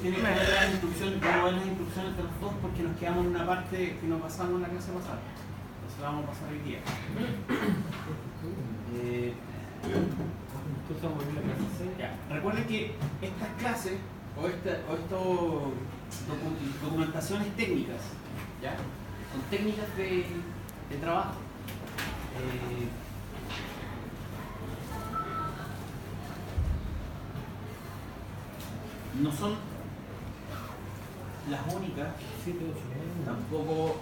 tiene que ver las instrucciones, vamos a ver las instrucciones de los dos porque nos quedamos en una parte que no pasamos en la clase pasada. Entonces la vamos a pasar hoy día. Ya. Recuerden que estas clases o estas documentaciones técnicas, ¿ya? Son técnicas de trabajo. No son las únicas, tampoco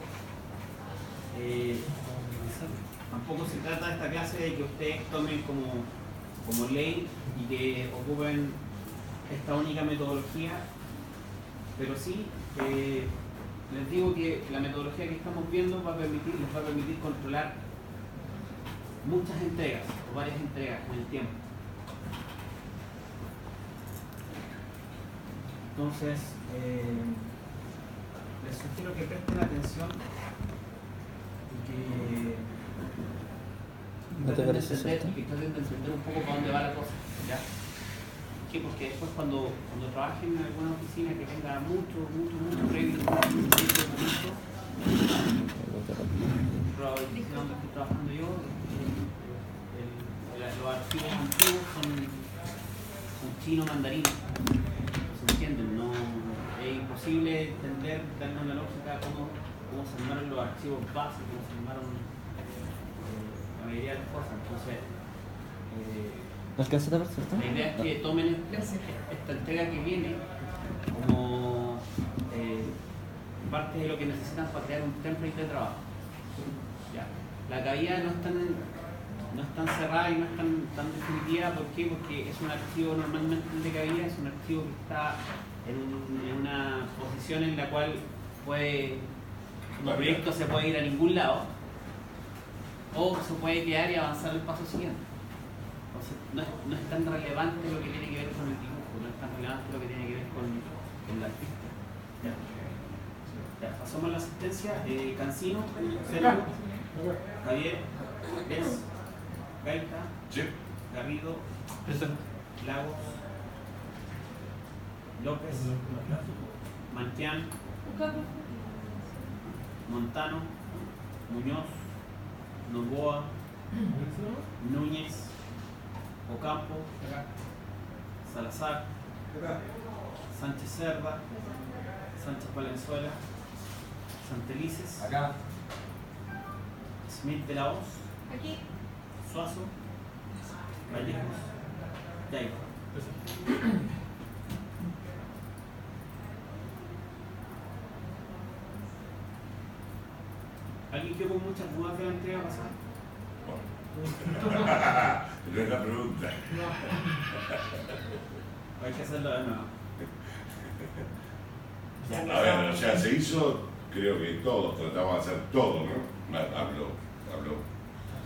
se trata de esta clase de que ustedes tomen como ley y que ocupen esta única metodología, pero sí les digo que la metodología que estamos viendo les va a permitir controlar muchas entregas o varias entregas en el tiempo. Entonces, les sugiero que presten atención y que traten de entender un poco para dónde va la cosa, ¿ya? ¿Qué? Porque después cuando trabajen en alguna oficina que tenga mucho previo, donde estoy trabajando yo, los archivos antiguos son chino mandarín. ¿Se entienden? No, es imposible entender, darle una lógica cómo se armaron los archivos básicos, cómo se armaron la mayoría de las cosas. Entonces, la idea es que tomen esta entrega que viene como parte de lo que necesitan para crear un template de trabajo. Ya. La cabida no es tan cerrada y no es tan definitiva. ¿Por qué? Porque es un archivo normalmente de cabida, es un archivo que está en una posición en la cual el proyecto se puede ir a ningún lado o se puede quedar y avanzar el paso siguiente. Entonces, no es tan relevante lo que tiene que ver con el dibujo, no es tan relevante lo que tiene que ver con el artista. Ya, pasamos a la asistencia. Cancino, Sergio, Javier, Les, Gaita, sí. Garrido, Lagos, López, Manquián, Montano, Muñoz, Novoa, Núñez, Ocampo, Salazar, Sánchez Cerda, Sánchez Valenzuela, Santelices, acá, Smith de la Hoz, Aquí. Suazo, Vallejos, Yaifa. ¿Alguien quedó con muchas dudas de la entrega pasada? No es la pregunta. Hay que hacerlo de nuevo. A ver, o sea, se hizo, creo que todos, tratamos de hacer todo, ¿no? Hablo.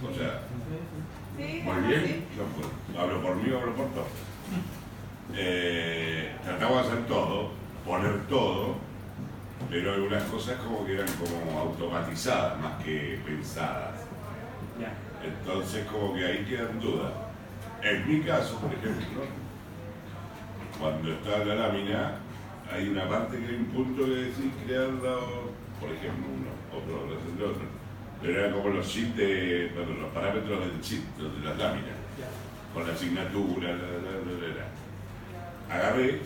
O sea, Sí, muy bien, no, hablo por mí, hablo por todos. Tratamos de hacer todo, poner todo, pero algunas cosas como que eran como automatizadas más que pensadas. Ya. Entonces como que ahí quedan dudas. En mi caso, por ejemplo, cuando está la lámina, hay una parte que hay un punto que decís crearla, por ejemplo, otro. Pero eran como los sheets los parámetros del sheet, de las láminas, con la asignatura, Agarré,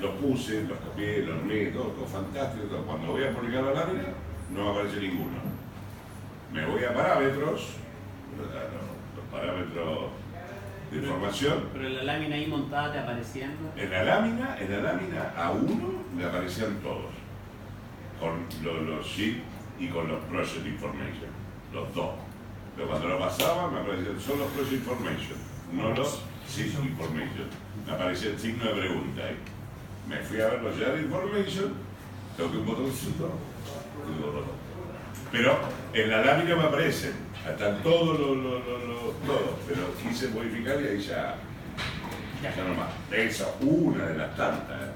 los puse, los copié, los armé, todo fantástico. Todo. Cuando voy a publicar la lámina, no aparece ninguno. Me voy a parámetros, los parámetros de información. Pero en la lámina ahí montada te aparecían. En la lámina a uno me aparecían todos. Con los sheets y con los project information, los dos. Pero cuando lo pasaba me aparecían solo los project information, no los sheet information. Me aparecía el signo de pregunta ahí. Me fui a ver los share information, toqué un botoncito y digo todo. Pero en la lámina me aparecen, están todos todos, pero quise modificar y ahí ya nomás. Esa una de las tantas.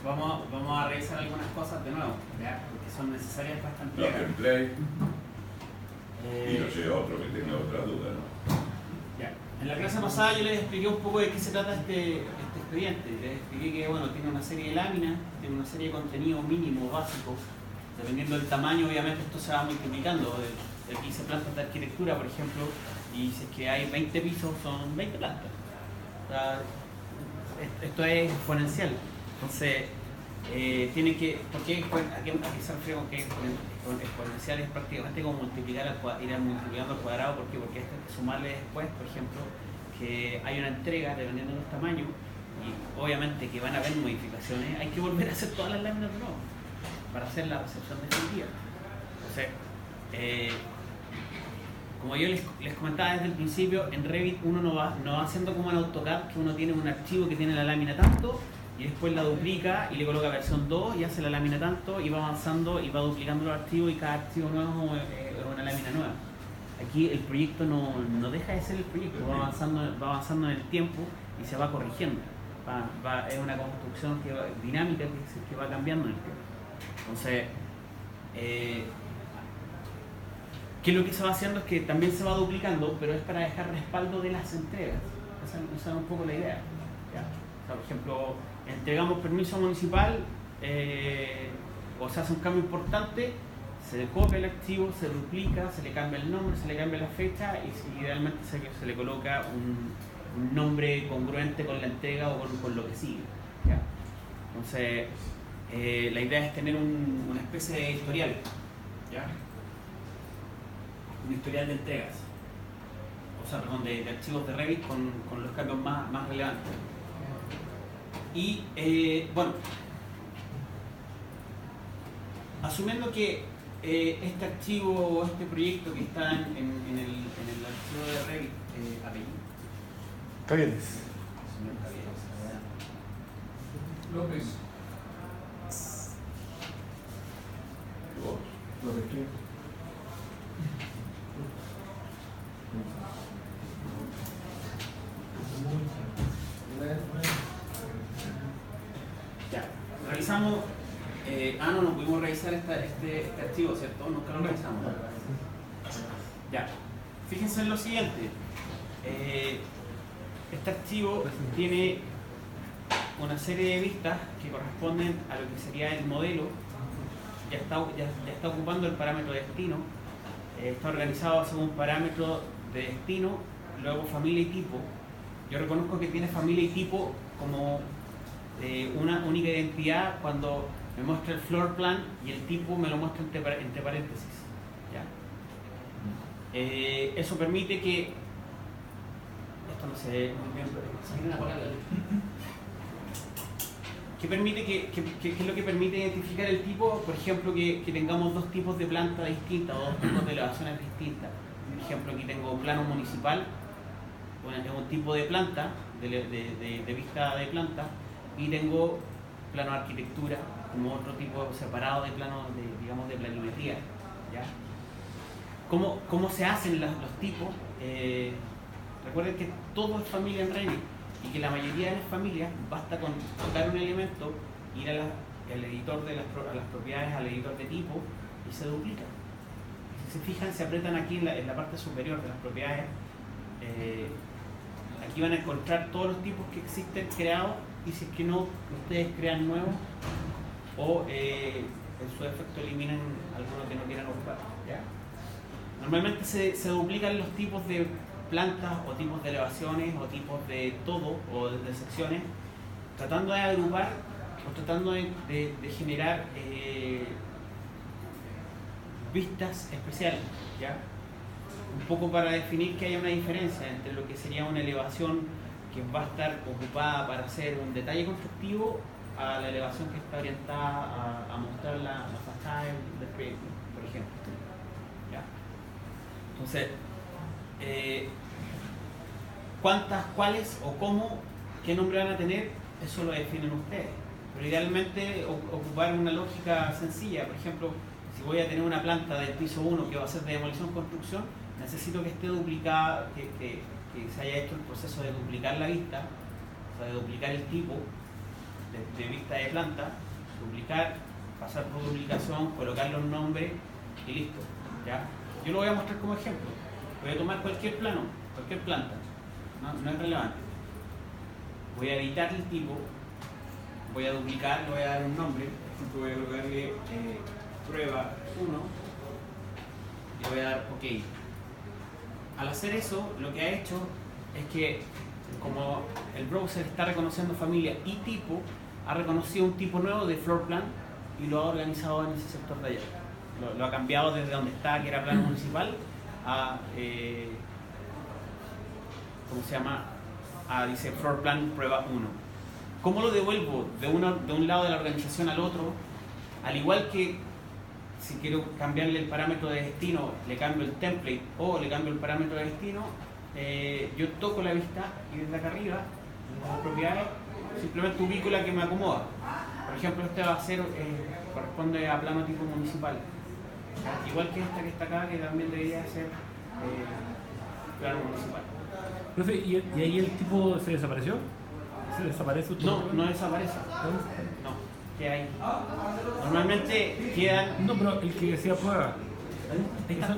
Vamos a revisar algunas cosas de nuevo, ¿ya? Porque son necesarias para esta Los entrega. templates y no sé otro que tenga otra duda, ¿no? Ya. En la clase pasada yo les expliqué un poco de qué se trata este expediente. Les expliqué que bueno, tiene una serie de láminas, tiene una serie de contenido mínimo, básico. Dependiendo del tamaño, obviamente esto se va multiplicando. Aquí se plantas de arquitectura, por ejemplo, y si es que hay 20 pisos, son 20 plantas. O sea, esto es exponencial. Entonces, tiene que, ¿por qué? ¿A qué se refiere con que exponencial? Es prácticamente como multiplicar ir multiplicando al cuadrado. ¿Por qué? Porque esto hay que sumarle después, por ejemplo, que hay una entrega dependiendo de los tamaños y obviamente que van a haber modificaciones. Hay que volver a hacer todas las láminas de nuevo para hacer la recepción definitiva. Entonces, como yo les comentaba desde el principio, en Revit uno no va haciendo como en AutoCAD, que uno tiene un archivo que tiene la lámina tanto y después la duplica y le coloca versión 2 y hace la lámina tanto y va avanzando y va duplicando los archivos y cada archivo nuevo es una lámina nueva. Aquí el proyecto no deja de ser el proyecto, va avanzando en el tiempo y se va corrigiendo. Es una construcción dinámica que va cambiando en el tiempo. Entonces, ¿qué es lo que se va haciendo? Es que también se va duplicando, pero es para dejar respaldo de las entregas. Esa es un poco la idea. ¿Ya? O sea, por ejemplo, entregamos permiso municipal, o se hace un cambio importante, se le copia el archivo, se duplica, se le cambia el nombre, se le cambia la fecha y idealmente se le coloca un nombre congruente con la entrega o con lo que sigue. ¿Ya? Entonces, la idea es tener una especie de historial, ¿ya? Un historial de entregas, o sea, perdón, de archivos de Revit con los cambios más relevantes. Y bueno, asumiendo que este archivo, este proyecto que está en el archivo de Revit, apellido. Cavieres. Señor Cavieres. López. López, ¿qué? Ya, revisamos. No pudimos revisar este archivo, ¿cierto? Nunca lo revisamos. Ya, fíjense en lo siguiente. Este archivo tiene una serie de vistas que corresponden a lo que sería el modelo. Ya está ocupando el parámetro de destino. Está organizado según parámetro de destino, luego familia y tipo. Yo reconozco que tiene familia y tipo como una única identidad cuando me muestra el floor plan y el tipo me lo muestra entre paréntesis. ¿Ya? Eso permite que... Esto no sé muy bien, pero se viene a apagar la luz. ¿Qué es lo que permite identificar el tipo? Por ejemplo, que tengamos dos tipos de planta distintas o dos tipos de elevaciones distintas. Por ejemplo, aquí tengo plano municipal, tengo un tipo de planta, de vista de planta, y tengo plano de arquitectura como otro tipo separado de plano de planimetría. ¿Ya? ¿Cómo se hacen los tipos? Recuerden que todo es familia en Revit y que la mayoría de las familias basta con tocar un elemento, ir al editor a las propiedades, al editor de tipo y se duplica. Si se fijan, se apretan aquí en la parte superior de las propiedades. Aquí van a encontrar todos los tipos que existen creados y si es que no, ustedes crean nuevos o en su defecto eliminan algunos que no quieran ocupar. ¿Ya? Normalmente se duplican los tipos de plantas o tipos de elevaciones o tipos de todo o de secciones, tratando de agrupar o tratando de generar vistas especiales, ¿ya? Un poco para definir que haya una diferencia entre lo que sería una elevación que va a estar ocupada para hacer un detalle constructivo a la elevación que está orientada a mostrar la fachada del proyecto, por ejemplo. ¿Ya? Entonces, cuántas, cuáles o cómo, qué nombre van a tener, eso lo definen ustedes. Pero idealmente ocupar una lógica sencilla. Por ejemplo, si voy a tener una planta del piso 1 que va a ser de demolición-construcción, necesito que esté duplicada, que se haya hecho el proceso de duplicar la vista, o sea, de duplicar el tipo de vista de planta, duplicar, pasar por duplicación, colocar los nombres y listo. ¿Ya? Yo lo voy a mostrar como ejemplo. Voy a tomar cualquier plano, cualquier planta. no es relevante. Voy a editar el tipo, voy a duplicar, le voy a dar un nombre, por ejemplo voy a colocarle prueba 1 y voy a dar OK. Al hacer eso, lo que ha hecho es que, como el browser está reconociendo familia y tipo, ha reconocido un tipo nuevo de floor plan y lo ha organizado en ese sector de allá. Lo ha cambiado desde donde está, que era plano municipal, a ¿cómo se llama? Dice floor plan prueba 1. ¿Cómo lo devuelvo de un lado de la organización al otro? Al igual que si quiero cambiarle el parámetro de destino, le cambio el template o le cambio el parámetro de destino, yo toco la vista y desde acá arriba, en las propiedades, simplemente ubico la que me acomoda. Por ejemplo, este va a ser, corresponde a plano tipo municipal. Igual que esta que está acá, que también debería ser plano municipal. Profe, ¿y ahí el tipo se desapareció? ¿Se desaparece usted? No desaparece. No, queda ahí. Normalmente quedan. No, pero el que decía prueba. Ahí está.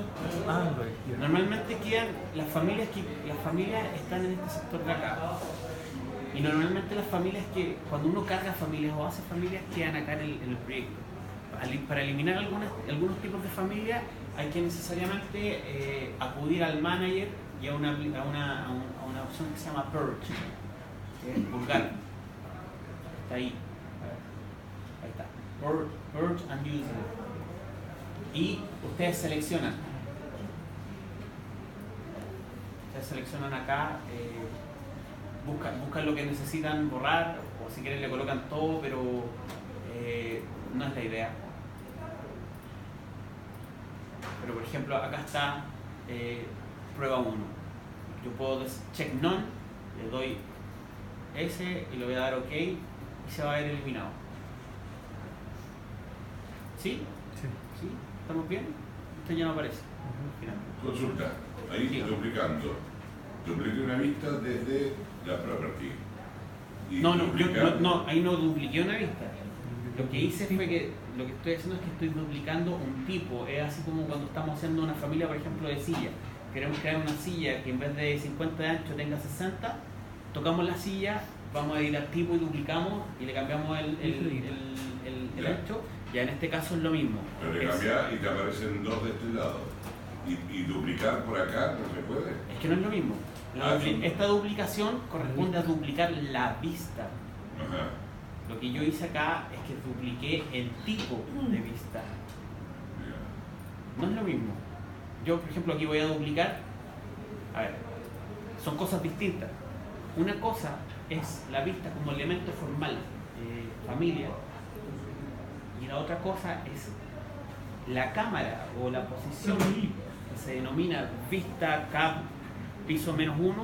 Normalmente quedan las familias están en este sector de acá. Y normalmente las familias que, cuando uno carga familias o hace familias, quedan acá en el proyecto. Para eliminar algunos tipos de familias hay que necesariamente acudir al manager y a una opción que se llama Purge, que es purgar. Está ahí. Ahí está. Purge and Use. Y ustedes seleccionan. Acá, buscan lo que necesitan borrar, o si quieren le colocan todo, pero no es la idea. Pero por ejemplo, acá está prueba 1. Yo puedo check none, le doy ese y le voy a dar OK y se va a ver eliminado. ¿Sí? ¿Sí? ¿Estamos bien? Esto ya no aparece. Consulta, ahí Sí. dupliqué una vista desde la property. Y No, ahí no dupliqué una vista. Lo que hice fue que lo que estoy haciendo es que estoy duplicando un tipo. Es así como cuando estamos haciendo una familia, por ejemplo, de silla. Queremos crear una silla que en vez de 50 de ancho tenga 60. Tocamos la silla, vamos a editar tipo y duplicamos y le cambiamos el ancho. Ya en este caso es lo mismo. Pero le cambias y te aparecen dos de este lado. Y duplicar por acá no se puede. Es que no es lo mismo. Esta duplicación corresponde a duplicar la vista. Ajá. Lo que yo hice acá es que dupliqué el tipo de vista. No es lo mismo. Yo, por ejemplo, aquí voy a duplicar. A ver, son cosas distintas. Una cosa es la vista como elemento formal, familia, y la otra cosa es la cámara o la posición que se denomina vista cap piso -1,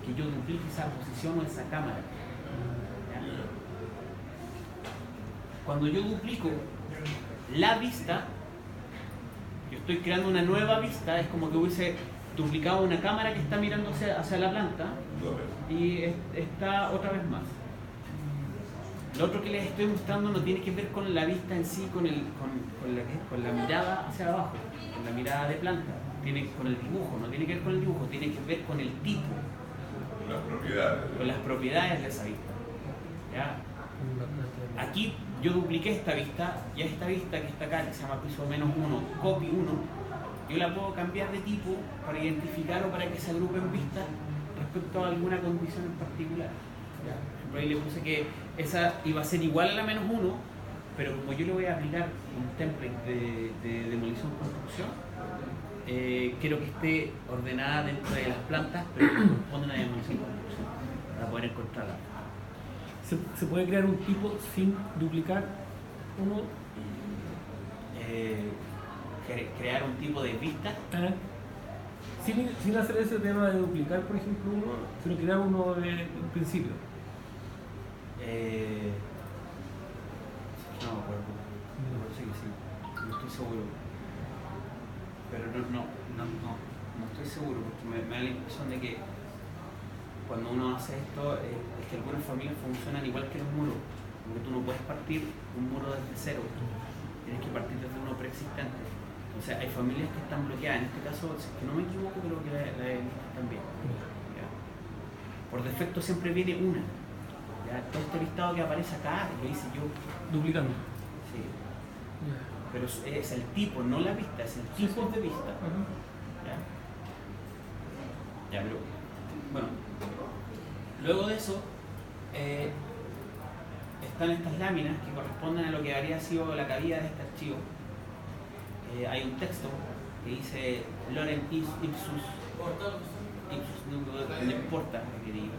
que yo duplique esa posición o esa cámara. Cuando yo duplico la vista, yo estoy creando una nueva vista, es como que hubiese duplicado una cámara que está mirando hacia la planta y está otra vez más. Lo otro que les estoy mostrando no tiene que ver con la vista en sí, con la mirada hacia abajo, con la mirada de planta, tiene con el dibujo, no tiene que ver con el dibujo, tiene que ver con el tipo, con las propiedades de esa vista. ¿Ya? Aquí yo dupliqué esta vista y a esta vista que está acá, que se llama piso -1, copy 1, yo la puedo cambiar de tipo para identificar o para que se agrupen vistas respecto a alguna condición en particular. ¿Ya? Por ejemplo, ahí le puse que esa iba a ser igual a la -1, pero como yo le voy a aplicar un template de demolición construcción, quiero que esté ordenada dentro de las plantas, pero que corresponde a una demolición construcción para poder encontrarla. ¿Se puede crear un tipo sin duplicar uno? Crear un tipo de vista. Sin hacer ese tema de duplicar, por ejemplo, uno, sino crear uno de principio. No me acuerdo. Me parece que sí. No estoy seguro. Pero no estoy seguro porque me da la impresión de que cuando uno hace esto es que algunas familias funcionan igual que los muros. Porque tú no puedes partir un muro desde cero. Tienes que partir desde uno preexistente. O sea, hay familias que están bloqueadas. En este caso, si es que no me equivoco, creo que la he visto también. ¿Ya? por defecto siempre viene una. ¿Ya? Todo este listado que aparece acá lo hice yo. Duplicando. Sí. Ya. Pero es el tipo, no la vista, es el tipo de vista. ¿Ya? Ya, pero bueno. Luego de eso, están estas láminas que corresponden a lo que habría sido la cabida de este archivo. Hay un texto que dice Lorem ipsus, no importa lo que diga.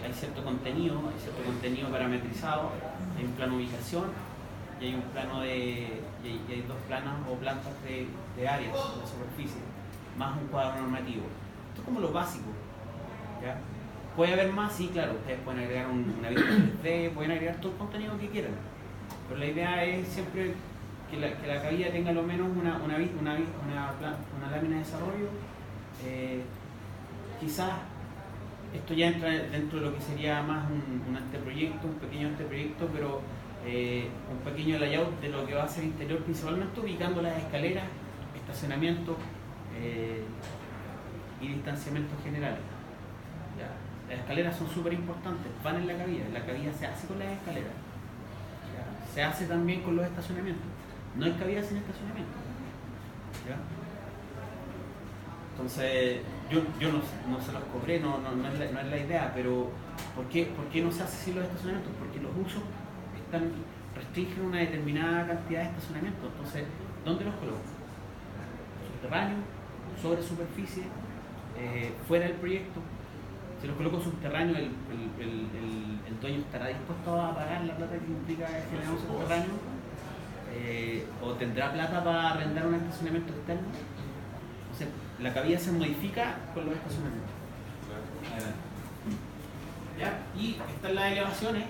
Hay cierto contenido parametrizado, hay un plano de ubicación y hay un plano y hay dos planos o plantas de áreas de superficie, más un cuadro normativo. Esto es como lo básico. ¿Ya? Puede haber más, sí, claro, ustedes pueden agregar una vista 3D, pueden agregar todo el contenido que quieran, pero la idea es siempre que la cabida tenga lo menos una lámina de desarrollo. Quizás esto ya entra dentro de lo que sería más un anteproyecto, un pequeño anteproyecto, pero un pequeño layout de lo que va a ser interior, principalmente ubicando las escaleras, estacionamientos y distanciamientos generales. ¿Ya? Las escaleras son súper importantes, van en la cabida se hace con las escaleras, ¿ya? Se hace también con los estacionamientos, no hay cabida sin estacionamiento. ¿Ya? Entonces, yo no se los cobré, no es la idea, pero ¿por qué no se hace sin los estacionamientos? Porque los usos restringen una determinada cantidad de estacionamientos. Entonces, ¿dónde los coloco? Subterráneo, sobre superficie, fuera del proyecto. Si los coloco subterráneo, el dueño estará dispuesto a pagar la plata que implica generar un subterráneo, o tendrá plata para arrendar un estacionamiento externo. Entonces, la cabida se modifica con los estacionamientos. ¿Ya? Y están las elevaciones.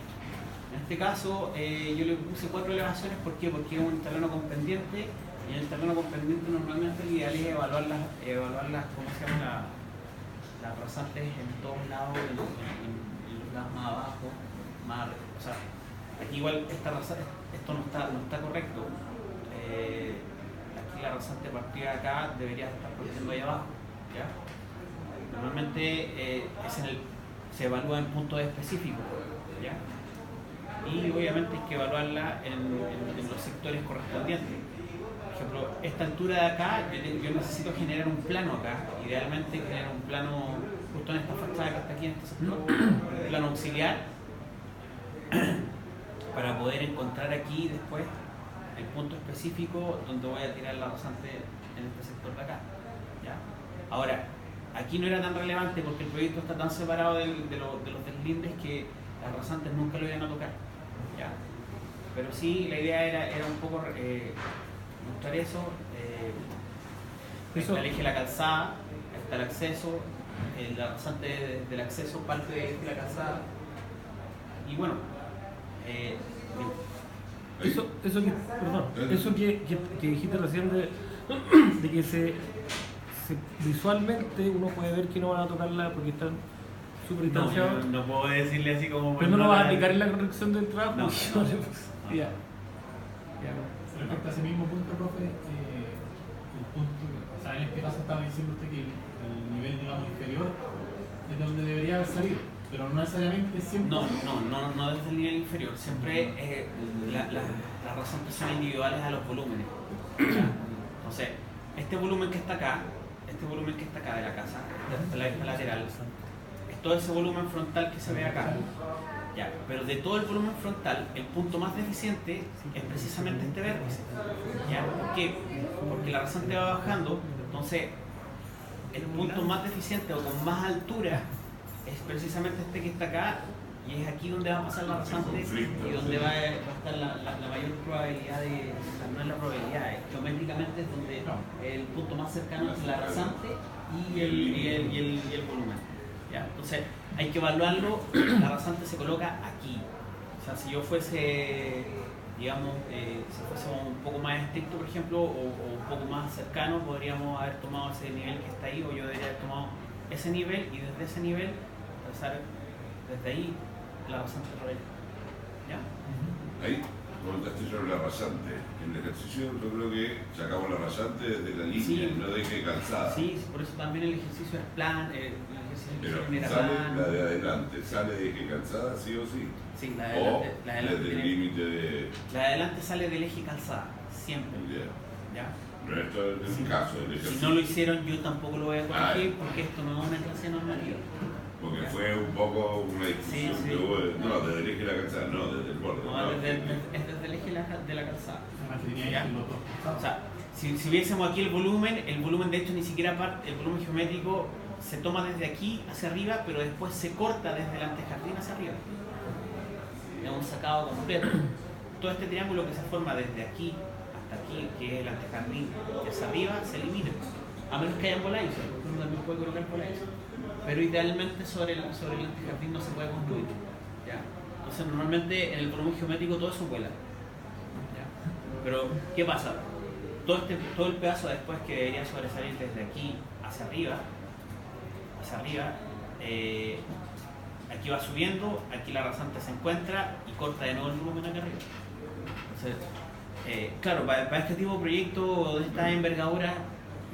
En este caso, yo le puse 4 elevaciones. ¿Por qué? Porque es un terreno con pendiente, y en el terreno con pendiente normalmente el ideal es evaluar las ¿cómo se llama? Las rasantes en todos lados, en los lados más abajo, o sea, aquí igual esto no está correcto. Aquí la rasante partida de acá debería estar partiendo ahí abajo. ¿Ya? Normalmente se evalúa en puntos específicos. ¿Ya? Y obviamente hay que evaluarla en los sectores correspondientes. Por ejemplo, esta altura de acá, yo necesito generar un plano acá, idealmente generar un plano justo en esta fachada que está aquí en este sector, un plano auxiliar, para poder encontrar aquí después el punto específico donde voy a tirar la rasante en este sector de acá. ¿Ya? Ahora, aquí no era tan relevante porque el proyecto está tan separado de los deslindes que las rasantes nunca lo iban a tocar. ¿Ya? Pero sí, la idea era un poco mostrar eso. Está el eje de la calzada, está el acceso, la rasante del acceso parte de la calzada. Y bueno, eso que dijiste recién de que visualmente uno puede ver que no van a tocarla porque están súper distanciados. No puedo decirle así como... Pero no lo vas a aplicar en la corrección del trabajo. No. Ya. Respecto a ese mismo punto, profe, el punto, o sea, en este caso estaba diciendo usted que el nivel, digamos, inferior es donde debería haber salido, pero no necesariamente siempre. No desde el nivel inferior, siempre las razones son individuales a los volúmenes. Entonces, este volumen que está acá de la casa, de la vista lateral, es todo ese volumen frontal que se ve acá. Ya, pero de todo el volumen frontal, el punto más deficiente es precisamente este vértice. ¿Ya? ¿Por qué? Porque la rasante va bajando, entonces el punto más deficiente o con más altura es precisamente este que está acá, y es aquí donde va a pasar la rasante y donde va a estar la mayor probabilidad de... O sea, no es la probabilidad, geométricamente es donde el punto más cercano es la rasante y el volumen. ¿Ya? Entonces hay que evaluarlo. La rasante se coloca aquí. O sea, si yo fuese, digamos, si fuese un poco más estricto, por ejemplo, o un poco más cercano, podríamos haber tomado ese nivel que está ahí, o yo debería haber tomado ese nivel y desde ese nivel trazar desde ahí la rasante revela. ¿Ya? Ahí comentaste sobre la rasante. En el ejercicio yo creo que sacamos la rasante desde la línea, Sí. no deje calzada. Sí, por eso también el ejercicio es plan, el ejercicio Pero Mira, sale van- la de adelante, sale de eje calzada sí o sí. Sí, la de O adelante, la de adelante desde el tiene- límite de... la de adelante sale del eje calzada, siempre. Ya. ¿Ya? Pero esto es un caso del Si ejercicio. no lo hicieron, yo tampoco lo voy a corregir Ah, porque esto no es una clase normativa. Porque Ya. fue un poco una discusión Sí, sí. que hubo, no, desde el eje de la calzada, no, desde el borde. No, es desde el eje de la calzada. Además que tenía Ya. ahí los dos O costados. sea, si viésemos aquí el volumen de hecho ni siquiera parte, el volumen geométrico se toma desde aquí hacia arriba, pero después se corta desde el antejardín hacia arriba. Es un sacado completo. Todo este triángulo que se forma desde aquí hasta aquí, que es el antejardín, y hacia arriba, se elimina. A menos que haya polarizo, porque uno también puede colocar polarizo. Pero idealmente sobre el antejardín no se puede construir. ¿Ya? Entonces normalmente en el volumen geométrico todo eso vuela. ¿Ya? Pero, ¿qué pasa? Todo el pedazo después que debería sobresalir desde aquí hacia arriba, aquí va subiendo, aquí la rasante se encuentra y corta de nuevo el volumen acá arriba. Entonces, claro, para este tipo de proyecto de esta envergadura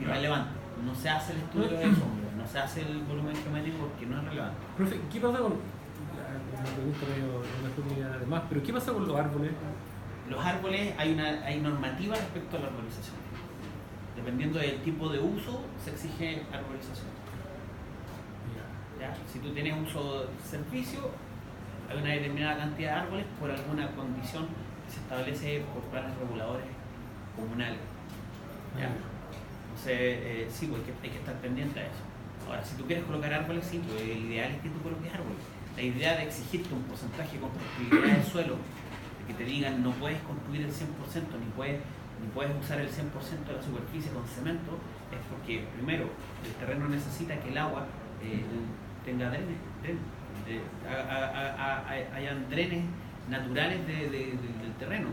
irrelevante. No se hace el estudio de sombra, no se hace el volumen geométrico porque no es relevante. Profe, ¿qué pasa con... Una pregunta medio estúpida además, pero ¿qué pasa con los árboles? Los árboles, hay normativa respecto a la arborización. Dependiendo del tipo de uso, se exige arborización. ¿Ya? Si tú tienes uso de servicio, hay una determinada cantidad de árboles por alguna condición que se establece por planes reguladores comunales. ¿Ya? Entonces, sí, porque hay que estar pendiente a eso. Ahora, si tú quieres colocar árboles, sí, pues, el ideal es que tú coloques árboles. La idea de exigirte un porcentaje de constructibilidad del suelo, de que te digan no puedes construir el 100%, ni puedes usar el 100% de la superficie con cemento, es porque, primero, el terreno necesita que el agua tenga drenes, hayan drenes naturales del terreno.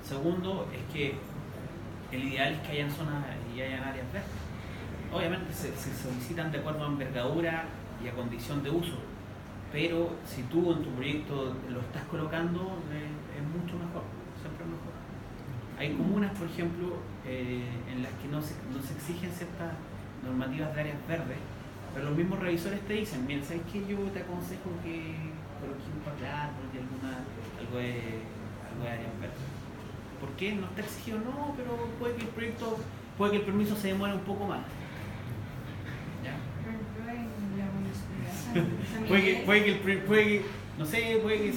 Segundo, es que el ideal es que hayan zonas y hayan áreas verdes. Obviamente se solicitan de acuerdo a envergadura y a condición de uso, pero si tú en tu proyecto lo estás colocando, es mucho mejor, siempre es mejor. Hay comunas, por ejemplo, en las que no se exigen ciertas normativas de áreas verdes, pero los mismos revisores te dicen, mira, ¿sabes qué? Yo te aconsejo que coloques un par de árboles y algo de áreas verdes. ¿Por qué? No está exigido, no, pero puede que el permiso se demore un poco más. ¿Ya? Puede que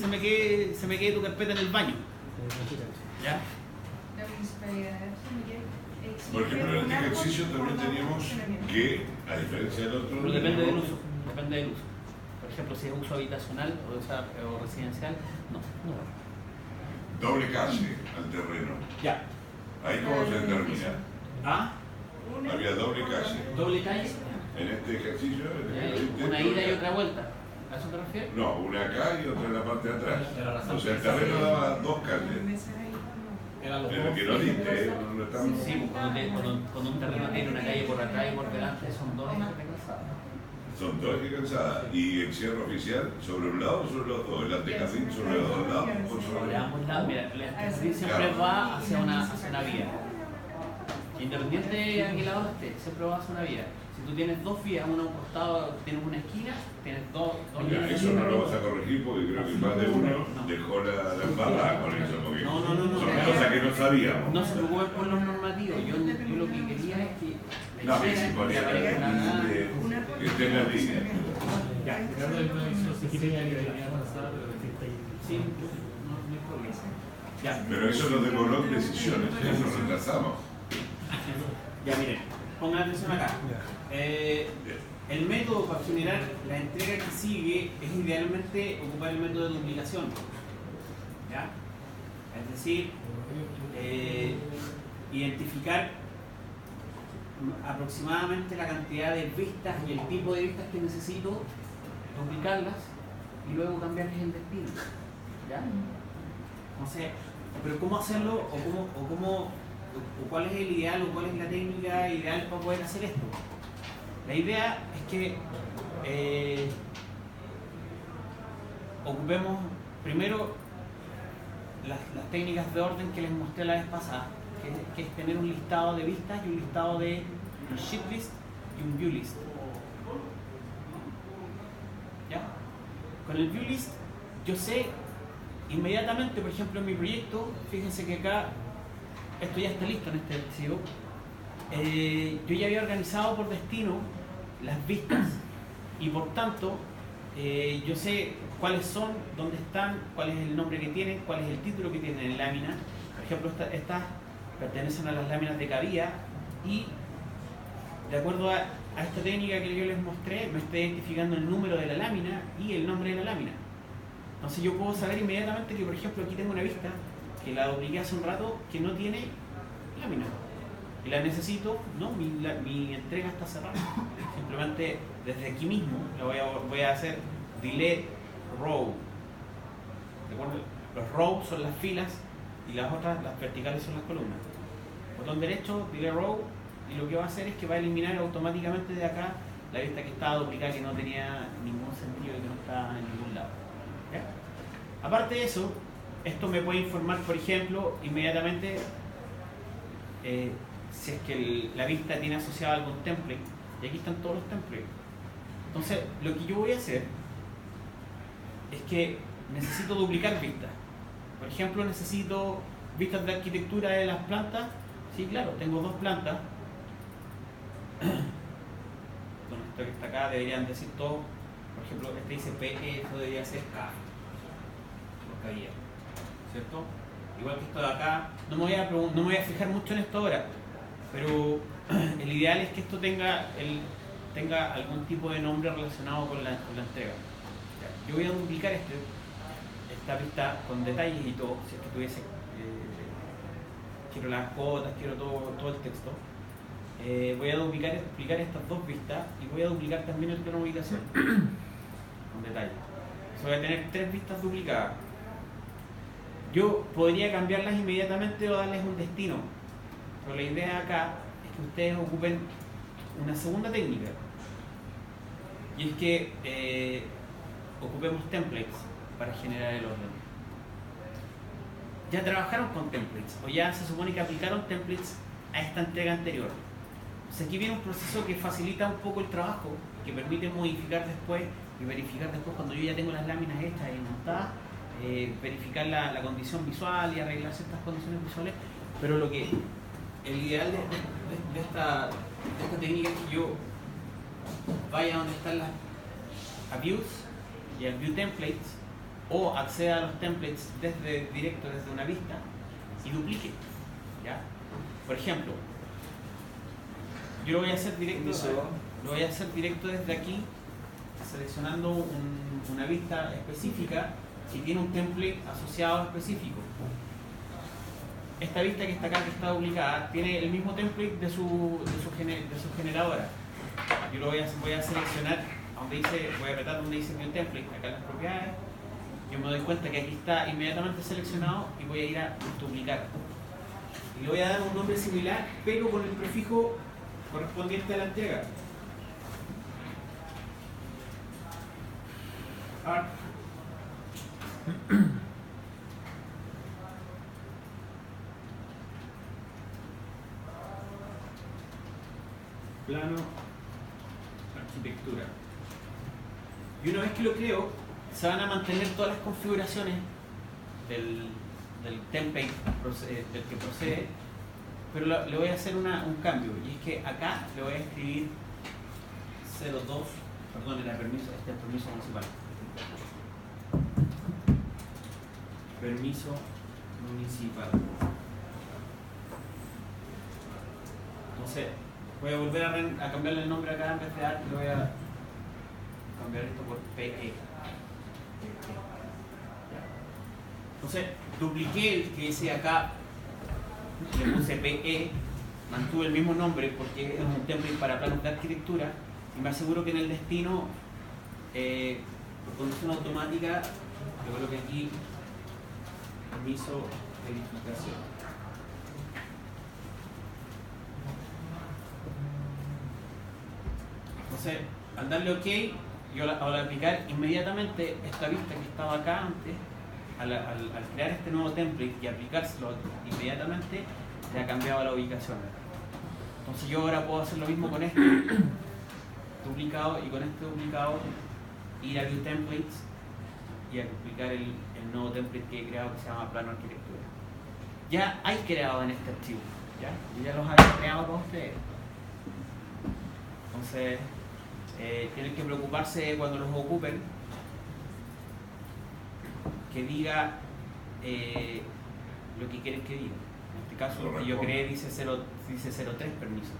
se me quede tu carpeta en el baño. ¿Ya? Por ejemplo, en este ejercicio también teníamos que, a diferencia del otro... Pero depende del uso. Por ejemplo, si es uso habitacional o residencial, no. Doble calle al terreno. Ya. Ahí cómo se determina. ¿Ah? Había doble calle. Doble calle. En este ejercicio... Una ida y otra vuelta. ¿A eso te refieres? No, una acá y otra en la parte de atrás. O sea, el terreno daba dos calles. Eran los Pero dos. que no diste, no estamos... Sí, cuando un terreno tiene una calle por atrás y por delante, son dos ejes de calzada. Son dos que cansadas. Y el cierre oficial sobre un lado o sobre los dos. El antejardín sobre los dos lados o sobre De ambos lados, mira, el antejardín siempre va hacia una vía. Independiente de a qué lado esté, siempre va hacia una vía. Si tú tienes dos vías, una a un costado, tienes una esquina, tienes dos Ya, líneas. eso no lo vas a corregir porque creo que más de uno dejó la embarrada con eso. Porque No. son cosas que no sabíamos. No se preocupen por los normativos. Yo lo que quería es que No, que si ponía que esté en la línea. Ya, Ricardo, el proyecto se quería que venía avanzada, pero existe ahí. Sí, no hay problema. Ya. Pero eso nos demoró decisiones, nos retrasamos. Ya miren, pongan atención acá. El método para generar la entrega que sigue es idealmente ocupar el método de duplicación. ¿Ya? Es decir, identificar aproximadamente la cantidad de vistas y el tipo de vistas que necesito, duplicarlas y luego cambiarles el destino. ¿Ya? Entonces, pero ¿cómo hacerlo o cuál es el ideal o cuál es la técnica ideal para poder hacer esto? La idea es que ocupemos primero las técnicas de orden que les mostré la vez pasada, que es tener un listado de vistas y un listado de un sheet list y un view list. Con el view list yo sé inmediatamente, por ejemplo en mi proyecto, fíjense que acá esto ya está listo en este archivo. Yo ya había organizado por destino las vistas y por tanto yo sé cuáles son, dónde están, cuál es el nombre que tienen, cuál es el título que tienen en lámina. Por ejemplo, estas pertenecen a las láminas de Cabía y de acuerdo a esta técnica que yo les mostré, me está identificando el número de la lámina y el nombre de la lámina. Entonces yo puedo saber inmediatamente que, por ejemplo, aquí tengo una vista que la dupliqué hace un rato que no tiene lámina. Y la necesito, no, mi entrega está cerrada. Simplemente desde aquí mismo voy a hacer delete row. ¿De acuerdo? Los rows son las filas y las otras, las verticales, son las columnas. Botón derecho, delete row, y lo que va a hacer es que va a eliminar automáticamente de acá la vista que estaba duplicada, que no tenía ningún sentido y que no estaba en ningún lado. ¿Ya? Aparte de eso, esto me puede informar, por ejemplo, inmediatamente si es que la vista tiene asociado algún template, y aquí están todos los templates. Entonces, lo que yo voy a hacer es que necesito duplicar vistas. Por ejemplo, necesito vistas de arquitectura de las plantas. Sí, claro, tengo dos plantas. Bueno, esto que está acá deberían decir todo. Por ejemplo, este dice PE, esto debería ser K. Lo que había, ¿cierto? Igual que esto de acá, no me voy a fijar mucho en esto ahora, pero el ideal es que esto tenga algún tipo de nombre relacionado con la entrega. Yo voy a duplicar esta vista con detalles y todo, si es que tuviese, quiero las cotas, quiero todo el texto. Voy a duplicar estas dos vistas y voy a duplicar también el plano de ubicación con detalle. Voy a tener tres vistas duplicadas. Yo podría cambiarlas inmediatamente o darles un destino, pero la idea acá es que ustedes ocupen una segunda técnica, y es que ocupemos templates para generar el orden. Ya trabajaron con templates, o ya se supone que aplicaron templates a esta entrega anterior. Entonces aquí viene un proceso que facilita un poco el trabajo, que permite modificar después y verificar después cuando yo ya tengo las láminas hechas y montadas, verificar la condición visual y arreglar ciertas condiciones visuales. Pero el ideal de esta técnica es que yo vaya donde están las views y al view templates, o acceda a los templates directo desde una vista y duplique, ¿ya? Por ejemplo, yo lo voy a hacer directo desde aquí, seleccionando una vista específica que tiene un template asociado específico. Esta vista que está acá, que está duplicada, tiene el mismo template de su generadora. Yo lo voy a seleccionar voy a apretar donde dice New Template, acá en las propiedades. Yo me doy cuenta que aquí está inmediatamente seleccionado y voy a ir a duplicar. Y le voy a dar un nombre similar, pero con el prefijo correspondiente a la entrega. Art. Plano, arquitectura. Y una vez que lo creo, se van a mantener todas las configuraciones del template del que procede, pero le voy a hacer un cambio, y es que acá le voy a escribir 02, perdón, era permiso, este es el permiso municipal. Permiso municipal. Entonces, voy a volver a cambiarle el nombre acá en vez de art, y voy a cambiar esto por PE. Entonces, dupliqué el que dice acá, le puse PE, mantuve el mismo nombre porque es un template para planos de arquitectura, y me aseguro que en el destino, por condición automática, le coloqué aquí permiso verificación. Entonces, al darle OK, yo al aplicar inmediatamente esta vista que estaba acá antes, al crear este nuevo template y aplicárselo inmediatamente, ya cambiaba la ubicación. Entonces yo ahora puedo hacer lo mismo con este duplicado, y con este duplicado ir a View Templates y a duplicar el nuevo template que he creado que se llama plano arquitectura. Ya hay creado en este archivo, ¿ya? Yo ya los había creado para ustedes. Entonces, tienen que preocuparse cuando los ocupen que diga lo que quieren que diga. En este caso, el que yo creé dice 03 permiso.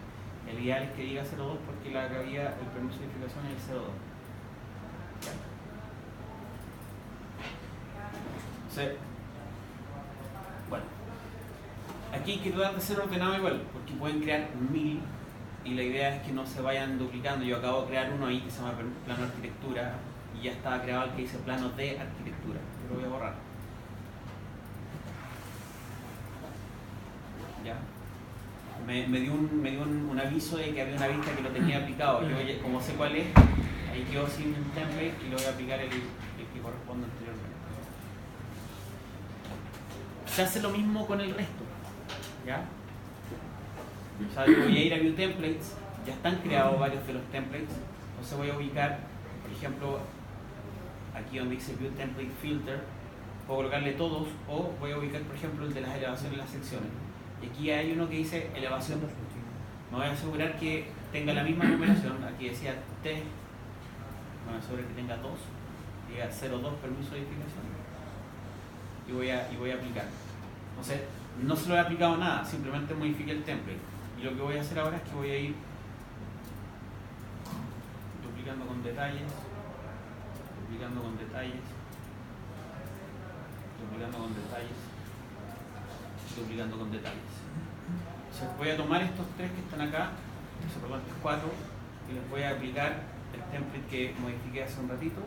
El ideal es que diga 02 porque la cabida, el permiso de edificación es el 02. ¿Ya? Entonces, bueno, aquí quiero dar de ser ordenado igual, porque pueden crear 1000 y la idea es que no se vayan duplicando. Yo acabo de crear uno ahí que se llama plano arquitectura y ya estaba creado el que dice plano de arquitectura. Yo lo voy a borrar. ¿Ya? Me dio un aviso de que había una vista que lo tenía aplicado. Yo, como sé cuál es, ahí quedó sin template y lo voy a aplicar el que corresponde anteriormente. Se hace lo mismo con el resto. ¿Ya? O sea, yo voy a ir a View Templates, ya están creados varios de los templates, entonces voy a ubicar, por ejemplo, aquí donde dice View Template Filter, puedo colocarle todos, o voy a ubicar, por ejemplo, el de las elevaciones y las secciones. Y aquí hay uno que dice elevación. Me voy a asegurar que tenga la misma numeración, aquí decía T, me voy a asegurar que tenga 2, diga 02 permiso de edificación, y voy a aplicar. Entonces, no se lo he aplicado nada, simplemente modifique el template. Y lo que voy a hacer ahora es que voy a ir duplicando con detalles, duplicando con detalles, duplicando con detalles, duplicando con detalles. Entonces voy a tomar estos tres que están acá, perdón, estos 4, y les voy a aplicar el template que modifiqué hace un ratito,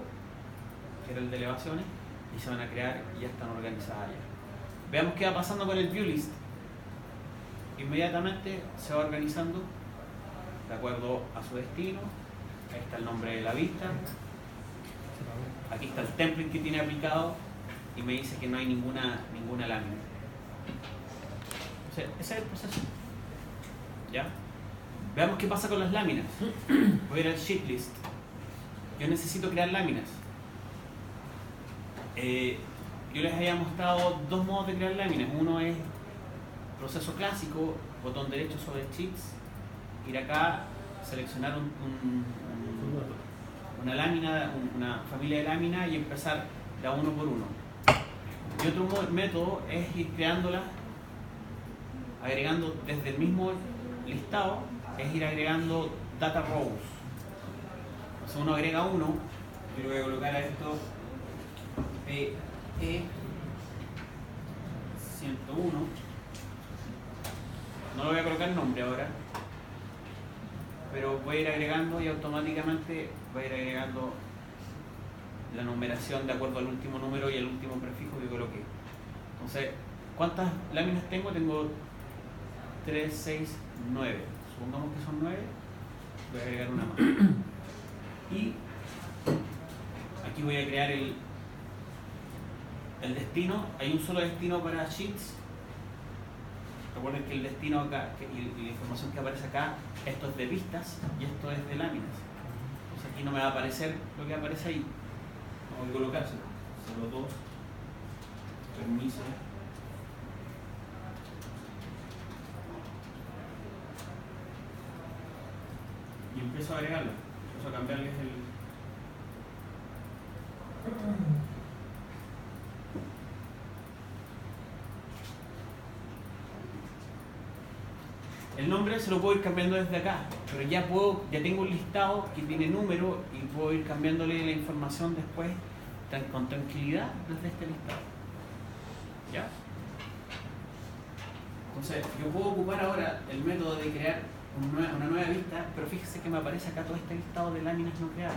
que era el de elevaciones, y se van a crear y ya están organizadas ya. Veamos qué va pasando con el viewList. Inmediatamente se va organizando de acuerdo a su destino. Ahí está el nombre de la vista. Aquí está el template que tiene aplicado y me dice que no hay ninguna lámina. O sea, ese es el proceso. ¿Ya? Veamos qué pasa con las láminas. Voy a ir al sheet list. Yo necesito crear láminas. Yo les había mostrado dos modos de crear láminas. Uno es proceso clásico, botón derecho sobre sheets, ir acá, seleccionar una lámina, una familia de láminas y empezar de a uno por uno. Y otro método es ir creándolas, agregando desde el mismo listado, es ir agregando data rows. Entonces uno agrega uno, yo le voy a colocar a esto PE 101. No le voy a colocar el nombre ahora, pero voy a ir agregando y automáticamente voy a ir agregando la numeración de acuerdo al último número y el último prefijo que coloqué. Entonces, ¿cuántas láminas tengo? Tengo 3, 6, 9. Supongamos que son 9, voy a agregar una más. Y aquí voy a crear el destino. Hay un solo destino para sheets. Recuerden que el destino acá y la información que aparece acá, esto es de vistas y esto es de láminas. Entonces aquí no me va a aparecer lo que aparece ahí. Vamos a colocárselo. 02, permiso. Y empiezo a agregarlo. Empiezo a cambiarles el nombre se lo puedo ir cambiando desde acá, pero ya tengo un listado que tiene número y puedo ir cambiándole la información después con tranquilidad desde este listado. ¿Ya? Entonces, yo puedo ocupar ahora el método de crear una nueva vista, pero fíjese que me aparece acá todo este listado de láminas no creadas.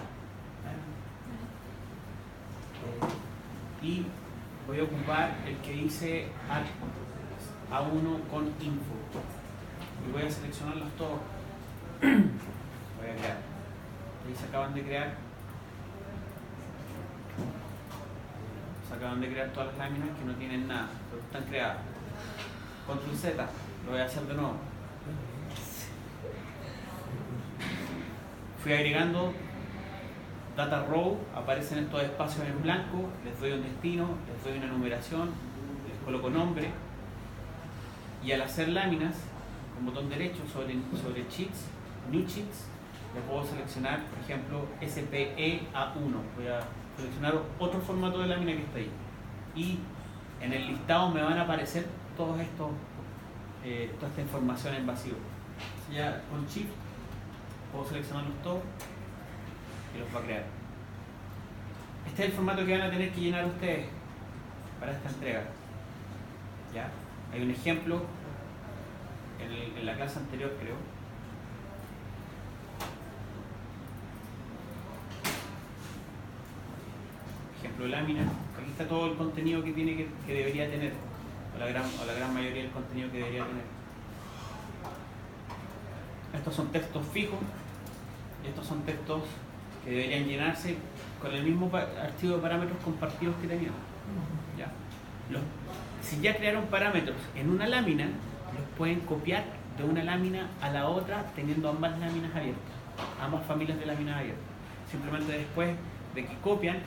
Y voy a ocupar el que dice A1 con info. Y voy a seleccionarlos todos. Voy a crear. Ahí se acaban de crear. Se acaban de crear todas las láminas que no tienen nada, pero están creadas. Control Z, lo voy a hacer de nuevo. Fui agregando data row, aparecen estos espacios en blanco, les doy un destino, les doy una numeración, les coloco nombre, y al hacer láminas, con botón derecho sobre Sheets, New Sheets, le puedo seleccionar, por ejemplo, SPE-A1. Voy a seleccionar otro formato de lámina que está ahí. Y en el listado me van a aparecer todos estos, toda esta información en vacío. Ya con Shift puedo seleccionarlos todos y los va a crear. Este es el formato que van a tener que llenar ustedes para esta entrega. ¿Ya? Hay un ejemplo en la clase anterior, creo. Ejemplo de lámina. Aquí está todo el contenido que tiene que debería tener, o la gran mayoría del contenido que debería tener. Estos son textos fijos y estos son textos que deberían llenarse con el mismo archivo de parámetros compartidos que teníamos. ¿Ya? Si ya crearon parámetros en una lámina, los pueden copiar de una lámina a la otra teniendo ambas láminas abiertas, ambas familias de láminas abiertas. Simplemente después de que copian,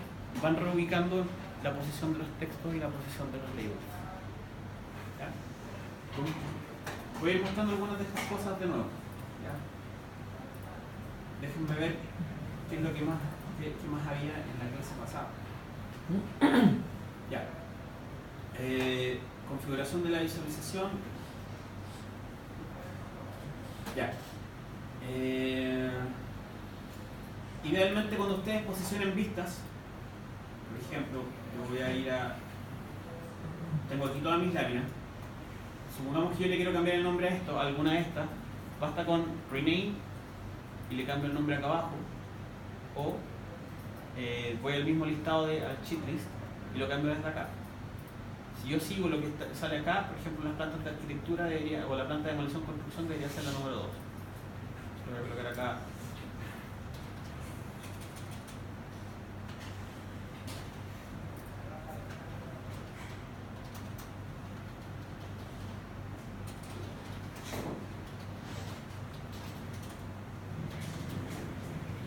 van reubicando la posición de los textos y la posición de los labels. ¿Ya? Voy a ir mostrando algunas de estas cosas de nuevo. ¿Ya? Déjenme ver qué es lo que más había en la clase pasada. Ya. Configuración de la visualización. Ya. Idealmente, cuando ustedes posicionen vistas, por ejemplo, yo voy a ir a. Tengo aquí todas mis láminas. Supongamos que yo le quiero cambiar el nombre a esto, a alguna de estas. Basta con rename y le cambio el nombre acá abajo. O voy al mismo listado al cheat list y lo cambio desde acá. Si yo sigo lo que sale acá, por ejemplo, las plantas de arquitectura debería, o la planta de demolición construcción debería ser la número 2. Voy a colocar acá.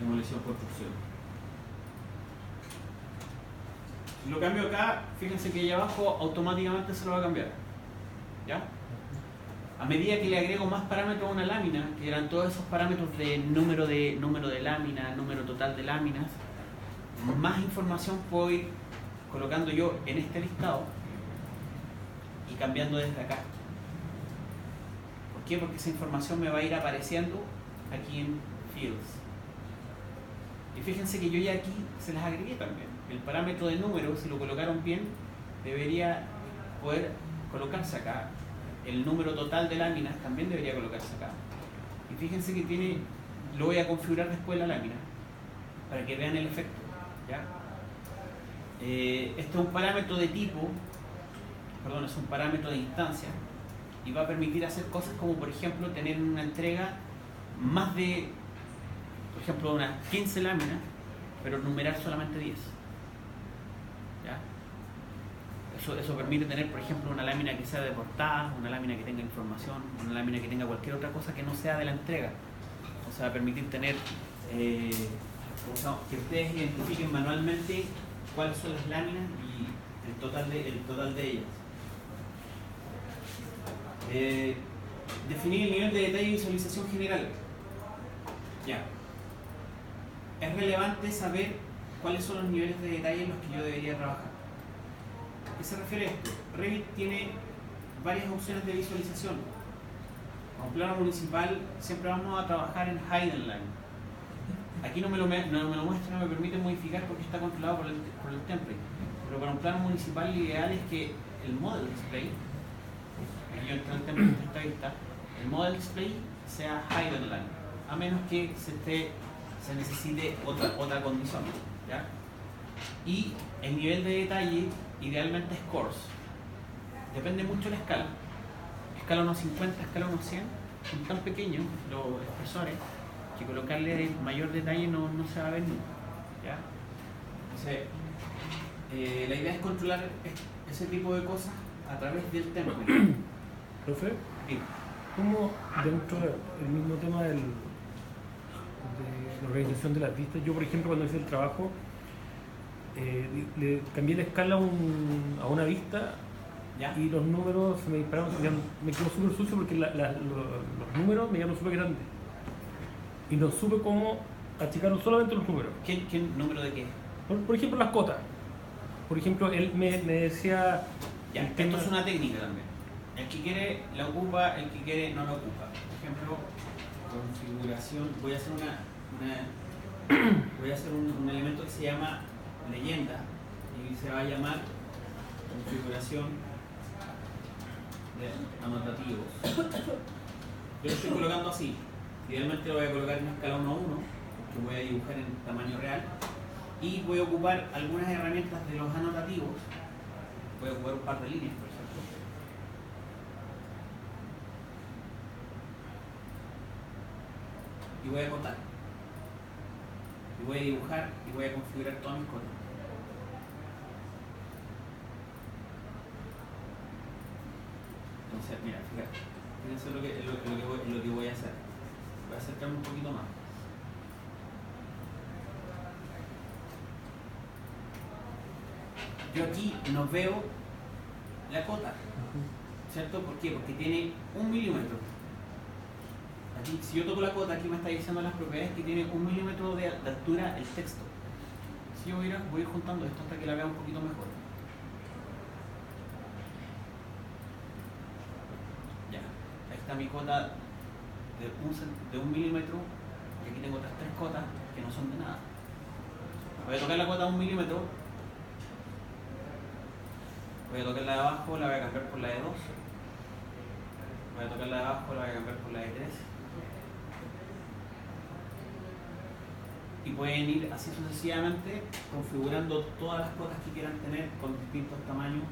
Demolición construcción. Si lo cambio acá, fíjense que allá abajo automáticamente se lo va a cambiar. ¿Ya? A medida que le agrego más parámetros a una lámina, que eran todos esos parámetros de número de lámina, número total de láminas, más información puedo ir colocando yo en este listado y cambiando desde acá. ¿Por qué? Porque esa información me va a ir apareciendo aquí en Fields. Y fíjense que yo ya aquí se las agregué también. El parámetro de número, si lo colocaron bien, debería poder colocarse acá. El número total de láminas también debería colocarse acá. Y fíjense que lo voy a configurar después de la lámina, para que vean el efecto. ¿Ya? Este es un parámetro de tipo, perdón, es un parámetro de instancia, y va a permitir hacer cosas como, por ejemplo, tener una entrega más de, por ejemplo, unas 15 láminas, pero numerar solamente 10. ¿Ya? Eso permite tener, por ejemplo, una lámina que sea de portada, una lámina que tenga información, una lámina que tenga cualquier otra cosa que no sea de la entrega. O sea, va a permitir tener que ustedes identifiquen manualmente cuáles son las láminas y el total de ellas. Definir el nivel de detalle y visualización general. Ya. Es relevante saber cuáles son los niveles de detalle en los que yo debería trabajar. ¿A qué se refiere esto? Revit tiene varias opciones de visualización. Como plano municipal siempre vamos a trabajar en Hidden Line. Aquí no me lo muestra, no me permite modificar porque está controlado por el template. Pero para un plano municipal lo ideal es que el Model Display, aquí yo entré en el template de esta vista, el Model Display sea Hidden Line, a menos que se necesite otra condición. ¿Ya? Y el nivel de detalle idealmente es coarse. Depende mucho de la escala. Escala unos 50, escala unos 100, son tan pequeños los expresores que colocarle mayor detalle no se va a ver nunca. ¿Ya? Entonces, la idea es controlar ese tipo de cosas a través del template. Profe, Sí. ¿cómo dentro del mismo tema de la organización de las vistas. Yo, por ejemplo, cuando hice el trabajo, le cambié la escala a una vista ¿Ya? y los números se me dispararon, me quedó súper sucio porque los números me quedaron súper grandes. Y no supe cómo achicaron solamente los números. ¿Qué número de qué? Por ejemplo, las cotas. Por ejemplo, él me decía... Ya, el tema- esto es una técnica también. El que quiere la ocupa, el que quiere no la ocupa. Por ejemplo, configuración, voy a hacer voy a hacer un elemento que se llama leyenda y se va a llamar configuración de anotativos. Yo lo estoy colocando así. Idealmente lo voy a colocar en una escala 1 a 1, que voy a dibujar en tamaño real. Y voy a ocupar algunas herramientas de los anotativos. Voy a ocupar un par de líneas, por ejemplo. Y voy a acotar. Y voy a dibujar y voy a configurar todas mis cotas. Entonces, mira, fíjate. Fíjense lo que voy a hacer. Voy a acercarme un poquito más. Yo aquí no veo la cota, ¿cierto? ¿Por qué? Porque tiene 1 milímetro. Aquí, si yo toco la cota, aquí me está diciendo las propiedades que tiene 1 milímetro de altura el texto. Si yo voy a ir juntando esto hasta que la vea un poquito mejor. Ya, ahí está mi cota de 1 milímetro, y aquí tengo otras 3 cotas que no son de nada. Voy a tocar la cota de 1 milímetro. Voy a tocar la de abajo, la voy a cambiar por la de 2. Voy a tocar la de abajo, la voy a cambiar por la de 3. Y pueden ir así sucesivamente configurando todas las cotas que quieran tener con distintos tamaños.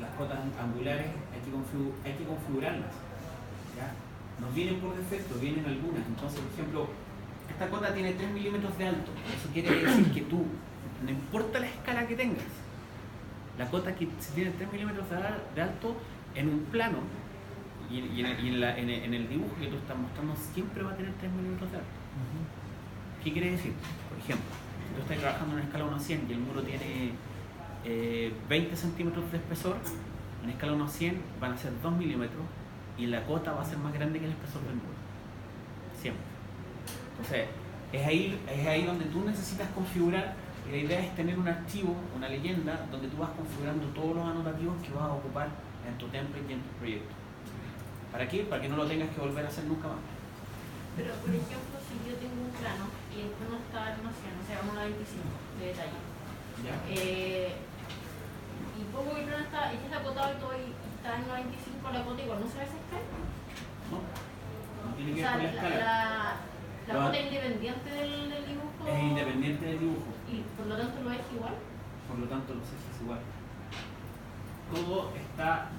Las cotas angulares hay que configurarlas. ¿Ya? Nos vienen por defecto, vienen algunas. Entonces, por ejemplo, esta cota tiene 3 milímetros de alto. Eso quiere decir que tú, no importa la escala que tengas, la cota que si tiene 3 milímetros de alto en un plano y en el dibujo que tú estás mostrando siempre va a tener 3 milímetros de alto. ¿Qué quiere decir? Por ejemplo, si tú estás trabajando en una escala 1 a 100 y el muro tiene 20 centímetros de espesor, en escala 1 a 100 van a ser 2 milímetros y la cota va a ser más grande que el espesor del muro. Siempre. Entonces, es ahí donde tú necesitas configurar. Y la idea es tener un archivo, una leyenda, donde tú vas configurando todos los anotativos que vas a ocupar en tu template y en tu proyecto. ¿Para qué? Para que no lo tengas que volver a hacer nunca más. Pero, por ejemplo, si yo tengo un plano y el plano está en una 100, o sea, una 25 de detalle, ¿Ya? y pongo que el plano está acotado y todo y está en una 25, la cota igual no se ve esa escala. ¿No? No tiene O que ver sea, con la escala. la cota es independiente del dibujo. Es independiente del dibujo. Y por lo tanto lo es igual. Por lo tanto, los ejes igual. Todo está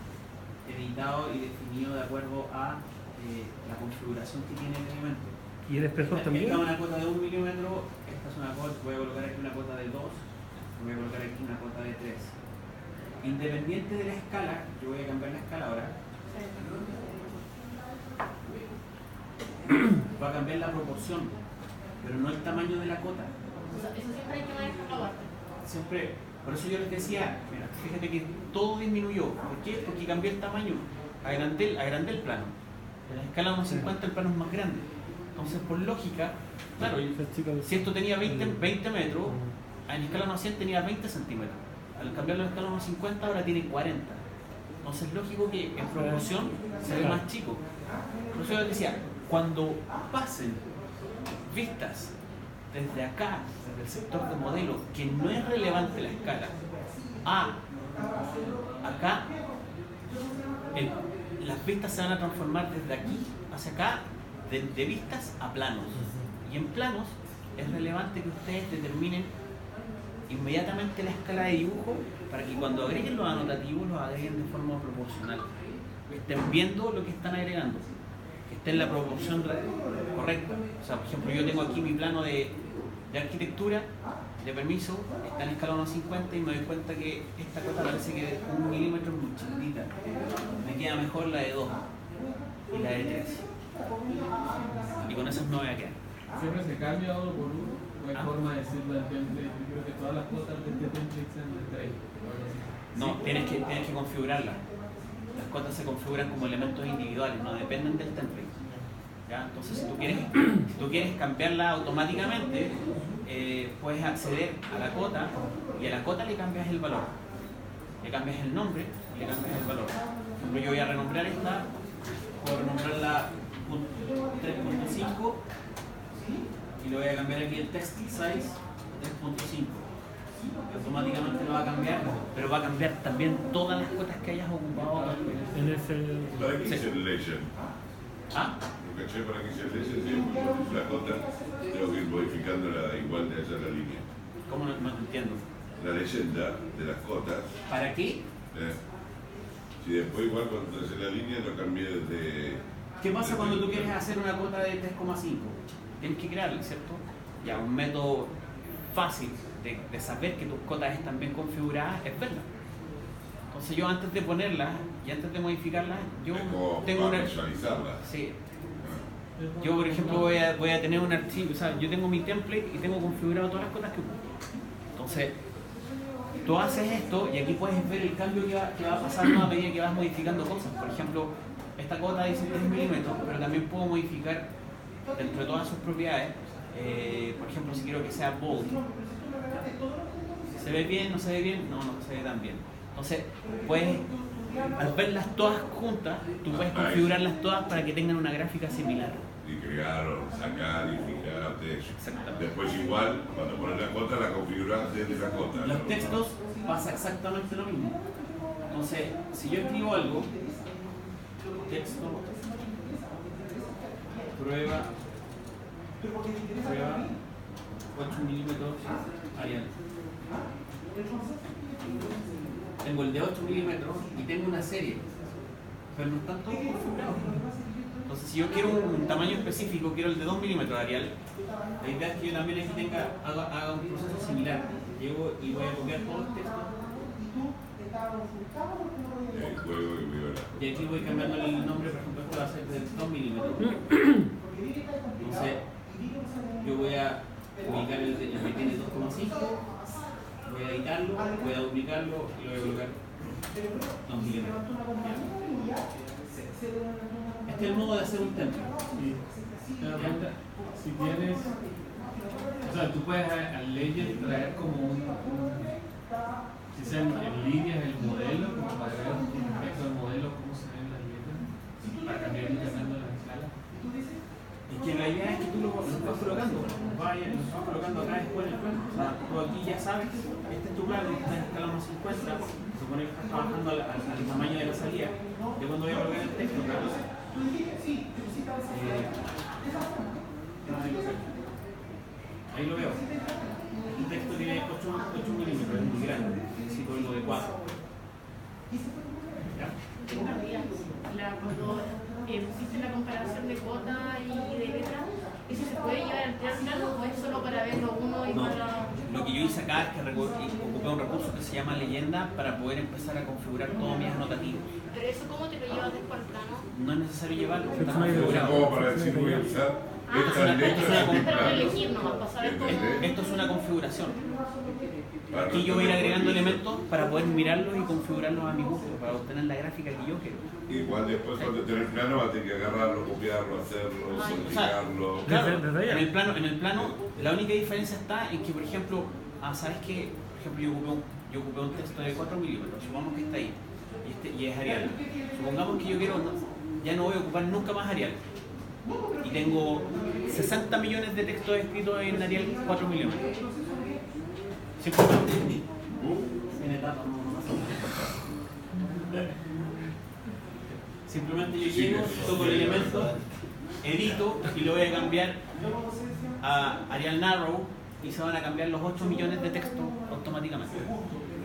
editado y definido de acuerdo a la configuración que tiene el elemento. ¿Y el espesor Esta también? es una cota de 1 milímetro, esta es una cota, voy a colocar aquí una cota de 2, voy a colocar aquí una cota de 3. Independiente de la escala, yo voy a cambiar la escala ahora, va a cambiar la proporción, pero no el tamaño de la cota. O sea, eso siempre hay que manejarlo aparte. Siempre, por eso yo les decía, mira, fíjate que todo disminuyó. ¿Por qué? Porque cambié el tamaño, agrandé el plano. En la escala 1.50 el plano es más grande. Entonces, por lógica, claro, si esto tenía 20 metros, en escala 1.100 tenía 20 centímetros. Al cambiarlo a escala 1.50 ahora tiene 40. Entonces, es lógico que en proporción se ve más chico. Por eso yo les decía, cuando pasen vistas desde acá, desde el sector de modelo, que no es relevante la escala, a acá, las vistas se van a transformar desde aquí hacia acá, de vistas a planos. Y en planos es relevante que ustedes determinen inmediatamente la escala de dibujo para que cuando agreguen los anotativos los agreguen de forma proporcional. Estén viendo lo que están agregando, que esté en la proporción correcta. O sea, por ejemplo, yo tengo aquí mi plano de arquitectura, de permiso, está en escala 1.50 y me doy cuenta que esta cota parece que 1 milímetro es muy chiquitita. Me queda mejor la de 2 y la de 3. Y con eso me voy a quedar. ¿Siempre se cambia uno por uno? ¿O hay forma de decirlo del template? Yo creo que todas las cuotas de este template sean de 3. No, tienes que configurarlas. Las cuotas se configuran como elementos individuales, no dependen del template. ¿Ya? Entonces, si tú quieres cambiarla automáticamente, puedes acceder a la cuota y a la cuota le cambias el valor. Le cambias el nombre y le cambias el valor. Por ejemplo, yo voy a renombrar esta, puedo renombrarla 3.5 y le voy a cambiar aquí el text size a 3.5. Automáticamente lo va a cambiar, pero va a cambiar también todas las cuotas que hayas ocupado. En ese... ¿Para qué hice el legend? ¿Ah? Lo caché para que hice el legend, si después la cota tengo que ir modificándola igual de allá la línea. ¿Cómo no te entiendo? La leyenda de las cotas. ¿Para qué? Si después igual cuando hace la línea lo cambié desde... ¿Qué pasa cuando tú quieres hacer una cuota de 3,5? Tienes que crearla, ¿cierto? Ya, un método fácil de saber que tus cotas están bien configuradas es verlas. Entonces yo antes de ponerlas y antes de modificarlas, yo Es como tengo para una... visualizarla. Sí. Yo, por ejemplo, voy a tener un archivo, o sea, yo tengo mi template y tengo configurado todas las cotas que ocupo. Entonces, tú haces esto y aquí puedes ver el cambio que va pasando a medida que vas modificando cosas. Por ejemplo, esta cota dice 3 milímetros, pero también puedo modificar dentro de todas sus propiedades. Por ejemplo, si quiero que sea bold, ¿se ve bien? ¿No se ve bien? No se ve tan bien. Entonces, puedes, al verlas todas juntas, tú puedes configurarlas todas para que tengan una gráfica similar. Y crear o sacar y fijarte eso. Exactamente. Después igual, cuando pones la cota, la configuras desde la cota. Los textos pasa exactamente lo mismo. Entonces, si yo escribo algo, texto, prueba 8 milímetros Arial. Tengo el de 8 milímetros y tengo una serie, pero no están todos configurados. Entonces, si yo quiero un tamaño específico, quiero el de 2 milímetros Arial, la idea es que yo también aquí haga un proceso similar. Llego y voy a copiar todo el texto. Y aquí voy cambiando el nombre, por ejemplo, esto va a ser de 2 milímetros. Entonces, yo voy a ubicar el que tiene 2,5, voy a editarlo, voy a duplicarlo y lo voy a colocar 2 milímetros. Este es el modo de hacer un template. Si tienes, o sea, tú puedes al legend traer como si sea en línea el modelo, como para ver respecto al modelo cómo se ven las letras, para cambiar y cambiando la escala. Es que la idea es que tú lo vas colocando, lo vas colocando acá después en el plano. O sea, tú aquí ya sabes, este es tu plano, está en escala 150, supone que estás trabajando al tamaño de la salida, de cuando voy a colocar el texto, claro. Ahí lo veo. El texto tiene 8 milímetros, es muy grande, necesito algo de 4. ¿Ya? Cuando pusiste la comparación de cuota y de letra, ¿eso se puede llevar al plano o es solo para verlo uno y No, para...? lo que yo hice acá es que ocupé un recurso que se llama leyenda para poder empezar a configurar todos mis anotativos. Pero eso, ¿cómo te lo llevas después al plano? No es necesario llevarlo, está Sí, configurado. Como para decir voy a usar estas letras es en para plan. elegir nomás, para saber cómo... Esto es una configuración. Para Aquí yo voy a ir no agregando tener elementos para poder mirarlos y configurarlos a mi gusto, para obtener la gráfica que yo quiero. igual después cuando estés en el plano vas a tener que agarrarlo, copiarlo, hacerlo, modificarlo. Claro, Desde allá. en el plano, la única diferencia está en que, por ejemplo, ¿sabes qué? Por ejemplo, yo ocupé un texto de 4 milímetros, supongamos que está ahí, y es Arial. Supongamos que yo quiero, ya no voy a ocupar nunca más Arial. Y tengo 60 millones de textos escritos en Arial 4 milímetros. Simplemente, en etapa, simplemente yo llego, toco el elemento, edito y lo voy a cambiar a Arial Narrow y se van a cambiar los 8 millones de textos automáticamente.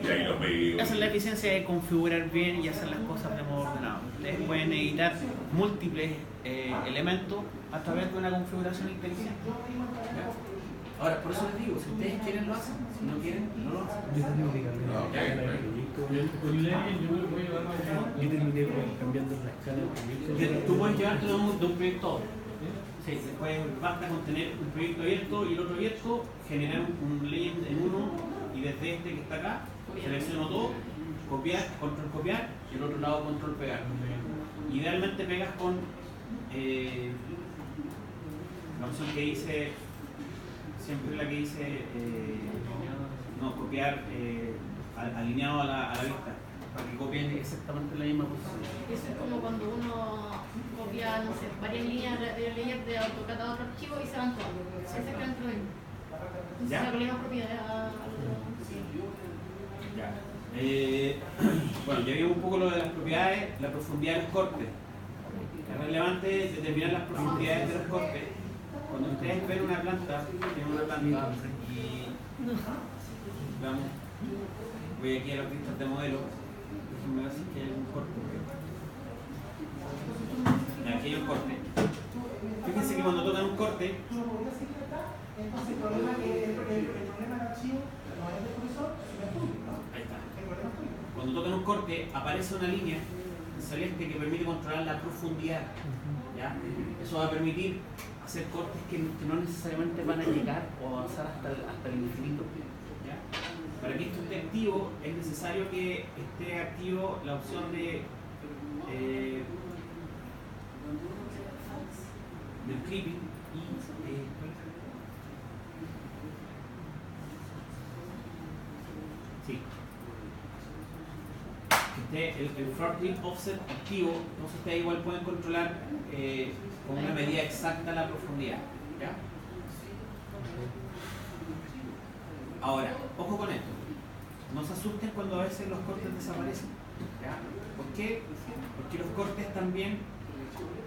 Y ahí lo veo. Esa es la eficiencia de configurar bien y hacer las cosas de modo ordenado. Ustedes pueden editar múltiples elementos a través de una configuración inteligente. ¿Ya? Ahora, por eso les digo, si ustedes quieren lo hacen, si no quieren, no lo hacen. Yo terminé No, ok. Con legend yo me lo voy a llevar a cambiando la Tú puedes llevártelo de un proyecto a otro. Sí, después basta con tener un proyecto abierto y el otro abierto, generar un legend en uno y desde este que está acá, selecciono todo, copiar, control copiar y el otro lado control pegar. Idealmente pegas con la opción que dice, siempre la que dice no, copiar alineado a la vista, para que copien exactamente la misma posición. Eso es como cuando uno copia, no sé, varias líneas de layer de AutoCAD a otro archivo y se van todas. Ese es el mismo. Entonces ¿Ya? sacarle más propiedades al otro. Sí. Ya. Bueno, ya vimos un poco lo de las propiedades, la profundidad de los cortes. Es relevante determinar las profundidades de los cortes. Cuando ustedes ven una planta, tienen una planta y vamos, voy aquí a las pistas de modelo, déjenme ver si aquí hay algún corte. Ya, aquí hay un corte. Fíjense que cuando tocan un corte, ahí está. Cuando tocan un corte aparece una línea celeste que permite controlar la profundidad. ¿Ya? Eso va a permitir hacer cortes que no necesariamente van a llegar o avanzar hasta el infinito. ¿Ya? Para que esto esté activo es necesario que esté activo la opción del clipping y sí. Que esté el front clip offset activo, entonces ustedes igual pueden controlar con una medida exacta la profundidad. ¿Ya? Ahora, ojo con esto. No se asusten cuando a veces los cortes desaparecen. ¿Ya? ¿Por qué? Porque los cortes también,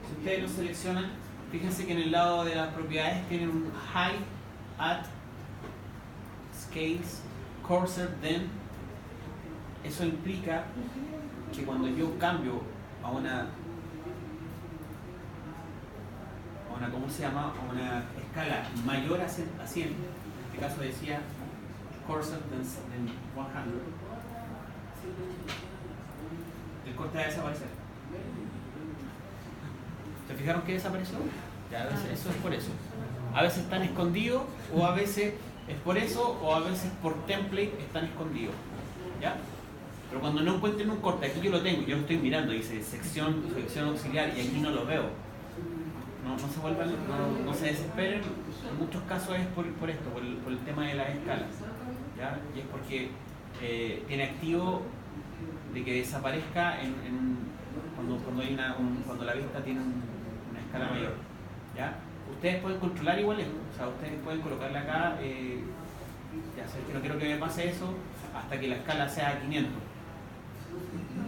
si ustedes los seleccionan, fíjense que en el lado de las propiedades tienen un Hide, Add, Scales, Cursor, Then. Eso implica que cuando yo cambio a una ¿cómo se llama? A una escala mayor a 100, en este caso decía Cursor than 100, el corte va a desaparecer. ¿Se fijaron que desapareció? Ya, a veces eso es por eso. A veces están escondidos, o a veces es por eso, o a veces por template están escondidos. ¿Ya? Pero cuando no encuentren un corte, aquí yo lo tengo, yo lo estoy mirando, dice sección auxiliar y aquí no lo veo. No se vuelvan, no se desesperen, en muchos casos es por esto, por el tema de las escalas. ¿Ya? Y es porque tiene activo de que desaparezca cuando la vista tiene una escala mayor. ¿Ya? Ustedes pueden controlar igual esto, o sea, ustedes pueden colocarle acá, ya sé que no quiero que me pase eso hasta que la escala sea 500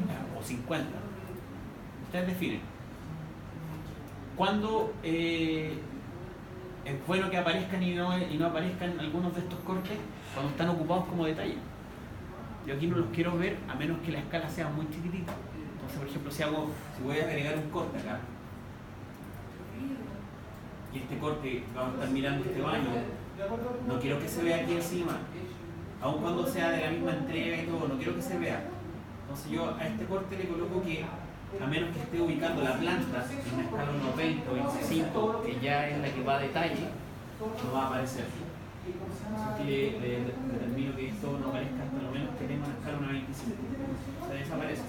¿ya? O 50. Ustedes definen. Cuando es bueno que aparezcan y no aparezcan algunos de estos cortes cuando están ocupados como detalle. Yo aquí no los quiero ver a menos que la escala sea muy chiquitita. Entonces, por ejemplo, si voy a agregar un corte acá y este corte, vamos a estar mirando este baño, no quiero que se vea aquí encima, aun cuando sea de la misma entrega y todo, no quiero que se vea. Entonces yo a este corte le coloco que a menos que esté ubicando la planta en una escala 1.20 o 25, que ya es la que va a detalle, no va a aparecer. Así que le determino que esto no aparezca hasta lo menos que tenga una escala 1.25. Se desaparece.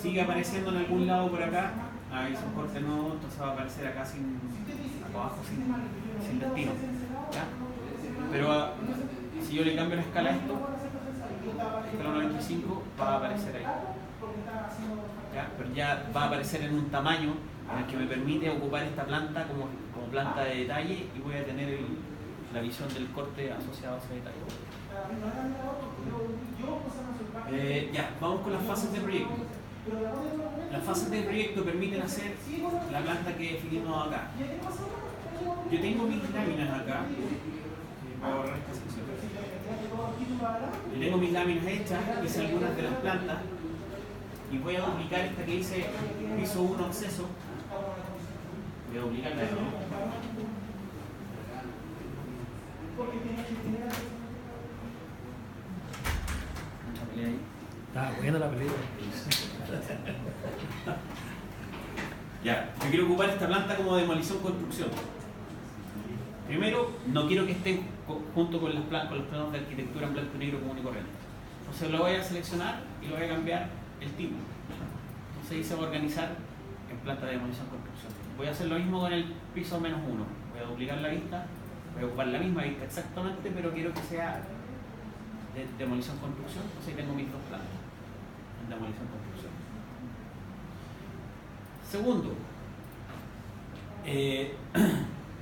Sigue apareciendo en algún lado por acá, ahí es un corte nuevo, entonces va a aparecer acá acá abajo sin destino. ¿Ya? Pero si yo le cambio la escala a esto, escala 1.25 va a aparecer ahí. ¿Ya? Pero ya va a aparecer en un tamaño en el que me permite ocupar esta planta como planta de detalle y voy a tener la visión del corte asociado a ese detalle. Ya, vamos con las fases de proyecto. Las fases de proyecto permiten hacer la planta que definimos acá. Yo tengo mis láminas acá. Voy a borrar esta sección. Yo tengo mis láminas hechas, hice algunas de las plantas y voy a duplicar esta que dice piso 1 acceso. Voy a duplicarla de nuevo. Mucha pelea ahí. Está buena la pelea. Ya, yo quiero ocupar esta planta como demolición-construcción. Primero, no quiero que esté junto con los planos de arquitectura en blanco y negro común y corriente. Entonces lo voy a seleccionar y lo voy a cambiar el tipo. Entonces ahí se va a organizar en planta de demolición-construcción. Voy a hacer lo mismo con el piso -1. Voy a duplicar la vista, voy a ocupar la misma vista exactamente, pero quiero que sea de demolición-construcción. Entonces ahí tengo mis dos plantas en demolición-construcción. Segundo,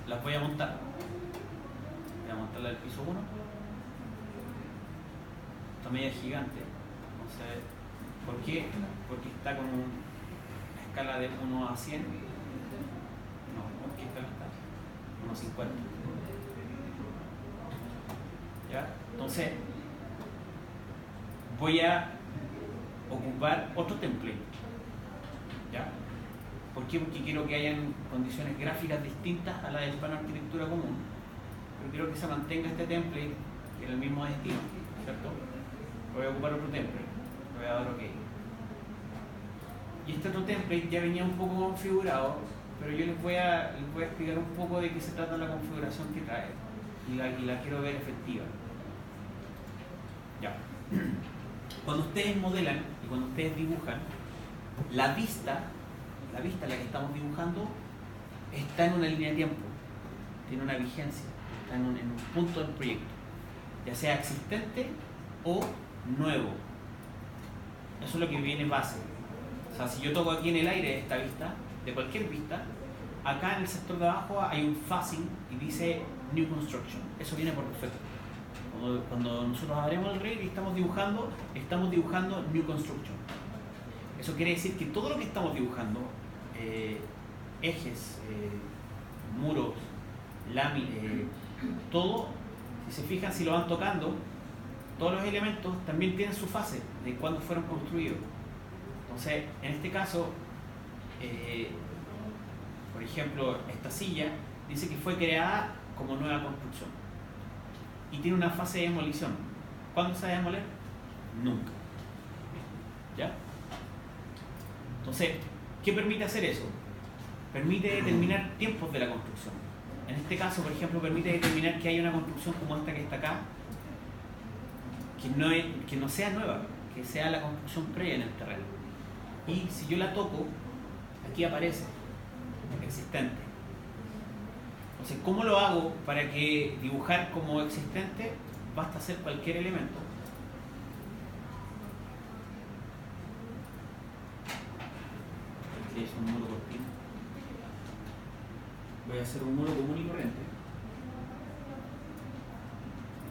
las voy a montar. Voy a montarla del piso 1. Esta media es gigante. No sé por qué. Porque está con una escala de 1 a 100. No, ¿por qué escala está? 1 a 50. ¿Ya? Entonces, voy a ocupar otro template. ¿Ya? ¿Por qué? Porque quiero que hayan condiciones gráficas distintas a las del plano de arquitectura común. Pero quiero que se mantenga este template, que es el mismo destino, ¿cierto? Voy a ocupar otro template. Voy a dar OK. Y este otro template ya venía un poco configurado, pero yo les voy a explicar un poco de qué se trata la configuración que trae. Y la quiero ver efectiva. Ya. Cuando ustedes modelan y cuando ustedes dibujan, la vista en la que estamos dibujando está en una línea de tiempo, tiene una vigencia, está en un punto del proyecto, ya sea existente o nuevo. Eso es lo que viene base. O sea, si yo toco aquí en el aire esta vista, de cualquier vista, acá en el sector de abajo hay un phasing y dice New Construction. Eso viene por defecto. Cuando nosotros abrimos el REIT y estamos dibujando New Construction. Eso quiere decir que todo lo que estamos dibujando, ejes, muros, láminas, todo, si se fijan, si lo van tocando, todos los elementos también tienen su fase de cuándo fueron construidos. Entonces, en este caso, por ejemplo, esta silla dice que fue creada como nueva construcción y tiene una fase de demolición. ¿Cuándo se va a demoler? Nunca. ¿Ya? Entonces, ¿qué permite hacer eso? Permite determinar tiempos de la construcción. En este caso, por ejemplo, permite determinar que hay una construcción como esta que está acá, que no sea nueva, que sea la construcción previa en el terreno. Y si yo la toco, aquí aparece existente. Entonces, ¿cómo lo hago para que dibujar como existente? Basta hacer cualquier elemento. Es un muro cortino. Voy a hacer un muro común y corriente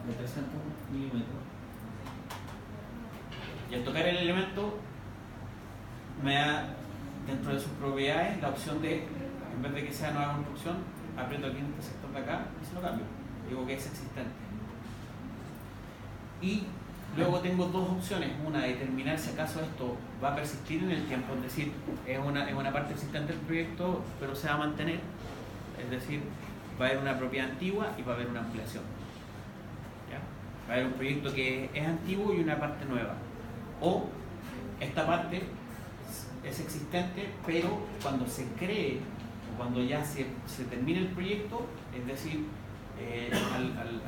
de 300 milímetros. Y al tocar el elemento me da dentro de sus propiedades la opción de, en vez de que sea nueva construcción, aprieto aquí en este sector de acá y se lo cambio. Digo que es existente. Y luego tengo dos opciones. Una, determinar si acaso esto va a persistir en el tiempo, es decir, es una parte existente del proyecto, pero se va a mantener. Es decir, va a haber una propiedad antigua y va a haber una ampliación. ¿Ya? Va a haber un proyecto que es antiguo y una parte nueva. O esta parte es existente, pero cuando se cree o cuando ya se termine el proyecto, es decir,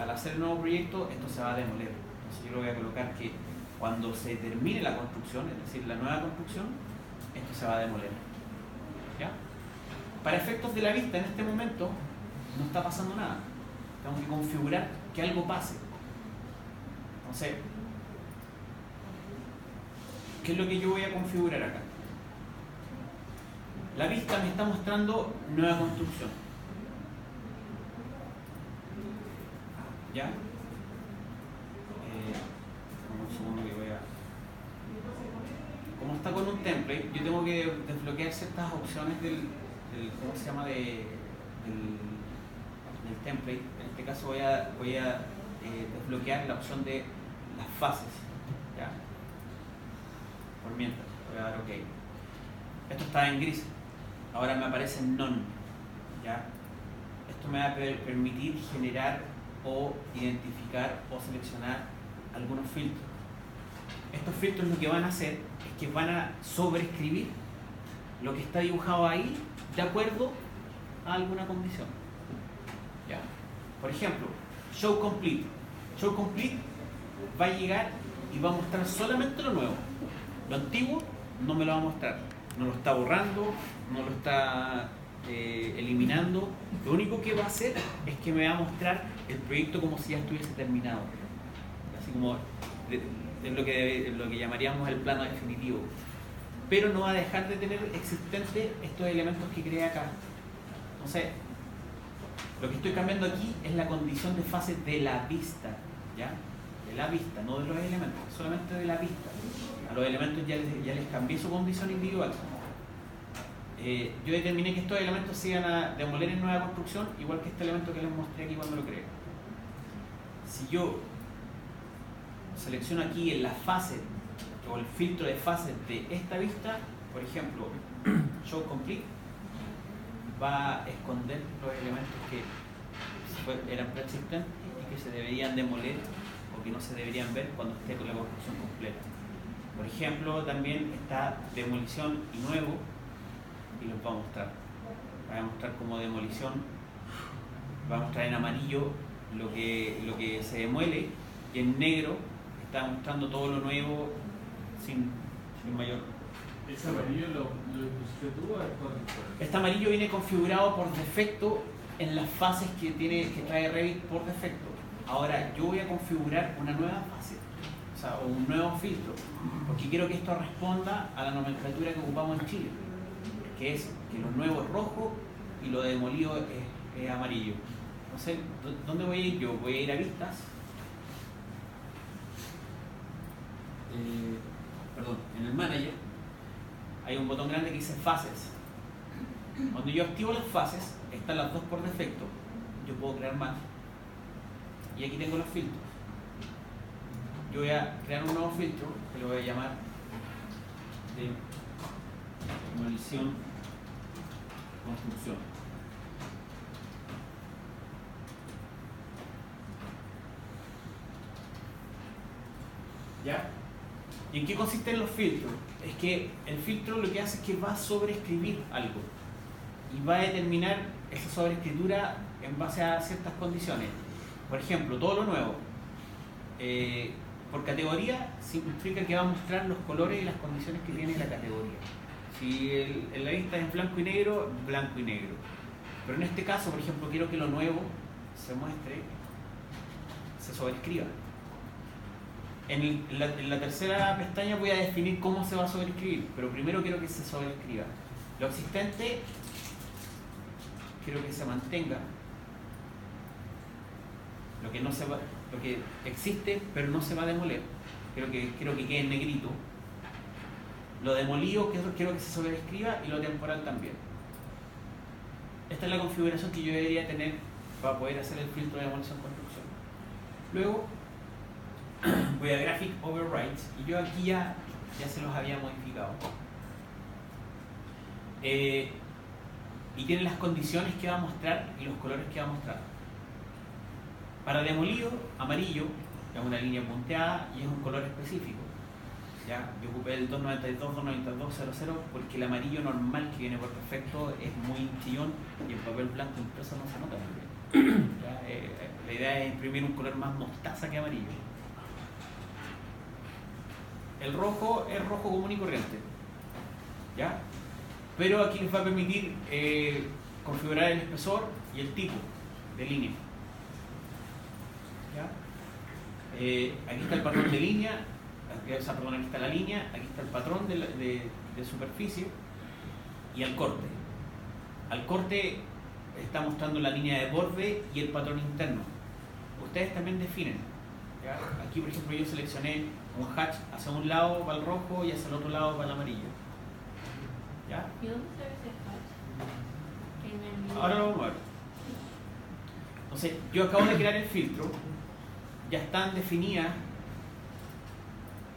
al hacer el nuevo proyecto, esto se va a demoler. Entonces yo lo voy a colocar que cuando se termine la construcción, es decir, la nueva construcción, esto se va a demoler. ¿Ya? Para efectos de la vista, en este momento, no está pasando nada. Tengo que configurar que algo pase. Entonces, ¿qué es lo que yo voy a configurar acá? La vista me está mostrando nueva construcción. ¿Ya? Un segundo que voy a... Como está con un template, yo tengo que desbloquear ciertas opciones del ¿cómo se llama? Del template. En este caso voy a desbloquear la opción de las fases. ¿Ya? Por mientras, voy a dar OK. Esto está en gris. Ahora me aparece en none. ¿Ya? Esto me va a permitir generar o identificar o seleccionar algunos filtros. estos filtros lo que van a hacer es que van a sobreescribir lo que está dibujado ahí de acuerdo a alguna condición. ¿Ya? Por ejemplo, show complete. Show complete va a llegar y va a mostrar solamente lo nuevo. Lo antiguo no me lo va a mostrar. No lo está borrando, no lo está eliminando. Lo único que va a hacer es que me va a mostrar el proyecto como si ya estuviese terminado. Así como lo que llamaríamos el plano definitivo. Pero no va a dejar de tener existentes estos elementos que creé acá. Entonces, lo que estoy cambiando aquí es la condición de fase de la vista, ¿ya? De la vista, no de los elementos, solamente de la vista. A los elementos ya les cambié su condición individual. Yo determiné que estos elementos se iban a demoler en nueva construcción, igual que este elemento que les mostré aquí cuando lo creé. Si yo selecciono aquí en la fase o el filtro de fases de esta vista, por ejemplo, Show Complete, va a esconder los elementos que eran preexistentes y que se deberían demoler o que no se deberían ver cuando esté con la construcción completa. Por ejemplo, también está demolición y nuevo, y los va a mostrar. Va a mostrar como demolición, va a mostrar en amarillo lo que se demuele, y en negro está mostrando todo lo nuevo sin mayor. ¿Ese amarillo lo pusiste tú o es por...? Este amarillo viene configurado por defecto en las fases que trae Revit por defecto. Ahora yo voy a configurar una nueva fase, o sea, un nuevo filtro, porque quiero que esto responda a la nomenclatura que ocupamos en Chile, que es que lo nuevo es rojo y lo demolido es amarillo. No sé, ¿dónde voy a ir yo? Voy a ir a vistas. Perdón, en el manager hay un botón grande que dice fases. Cuando yo activo las fases, están las dos por defecto. Yo puedo crear más. Y aquí tengo los filtros. Yo voy a crear un nuevo filtro que lo voy a llamar de demolición construcción. ¿Ya? ¿Y en qué consisten los filtros? Es que el filtro lo que hace es que va a sobreescribir algo y va a determinar esa sobreescritura en base a ciertas condiciones. Por ejemplo, todo lo nuevo por categoría significa que va a mostrar los colores y las condiciones que tiene la categoría. Si en la vista es en blanco y negro, blanco y negro. Pero en este caso, por ejemplo, quiero que lo nuevo se muestre, se sobrescriba. En la tercera pestaña voy a definir cómo se va a sobreescribir, pero primero quiero que se sobrescriba. Lo existente quiero que se mantenga. Lo que existe pero no se va a demoler, quiero que quede en negrito. Lo demolido quiero que se sobrescriba, y lo temporal también. Esta es la configuración que yo debería tener para poder hacer el filtro de demolición construcción. Luego voy a Graphic Overrides, y yo aquí ya se los había modificado. Y tiene las condiciones que va a mostrar y los colores que va a mostrar. Para demolido, amarillo es una línea punteada y es un color específico. ¿Ya? Yo ocupé el 292-292-00 porque el amarillo normal que viene por defecto es muy chillón y el papel blanco impreso no se nota muy bien. La idea es imprimir un color más mostaza que amarillo. El rojo es rojo común y corriente, ¿ya? Pero aquí les va a permitir configurar el espesor y el tipo de línea, ¿ya? Aquí está el patrón de línea, aquí está la línea, aquí está el patrón de superficie y el corte. Al corte está mostrando la línea de borde y el patrón interno. Ustedes también definen, ¿ya? Aquí, por ejemplo, yo seleccioné un hatch hacia un lado para el rojo y hacia el otro lado para el amarillo. ¿Ya? ¿Y dónde se ve ese hatch? Ahora lo vamos a ver. Entonces, yo acabo de crear el filtro, ya están definidas.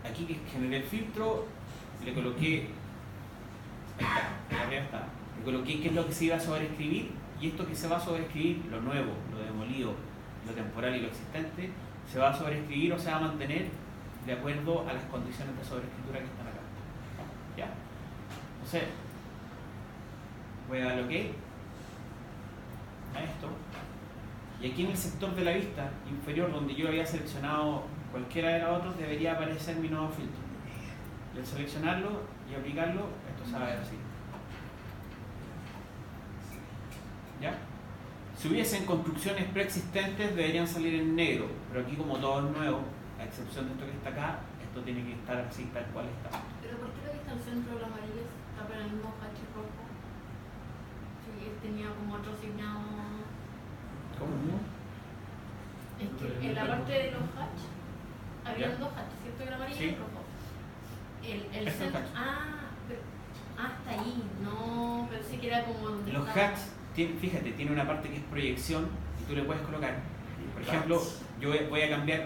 Aquí que generé el filtro, le coloqué, ahí está, le coloqué qué es lo que se iba a sobreescribir, y esto que se va a sobreescribir, lo nuevo, lo demolido, lo temporal y lo existente, se va a sobreescribir o se va a mantener de acuerdo a las condiciones de sobreescritura que están acá. ¿Ya? Entonces, voy a darle OK a esto. Y aquí en el sector de la vista inferior, donde yo había seleccionado cualquiera de los otros, debería aparecer mi nuevo filtro. Y al seleccionarlo y aplicarlo, esto se va a ver así. ¿Ya? Si hubiesen construcciones preexistentes, deberían salir en negro, pero aquí como todo es nuevo, a excepción de esto que está acá, esto tiene que estar así tal cual está. Pero ¿por qué lo que está al centro de la amarilla está para el mismo hatch rojo? Si él tenía como otro asignado. ¿Cómo? Es que en la parte de los hatch había Ya. dos hatches, ¿cierto? El amarillo Sí. y el rojo. El Este es el centro. hatch. Está ahí. No, pensé que era como donde Los estaba. hatch, fíjate, tiene una parte que es proyección y tú le puedes colocar. Por ejemplo, yo voy a cambiar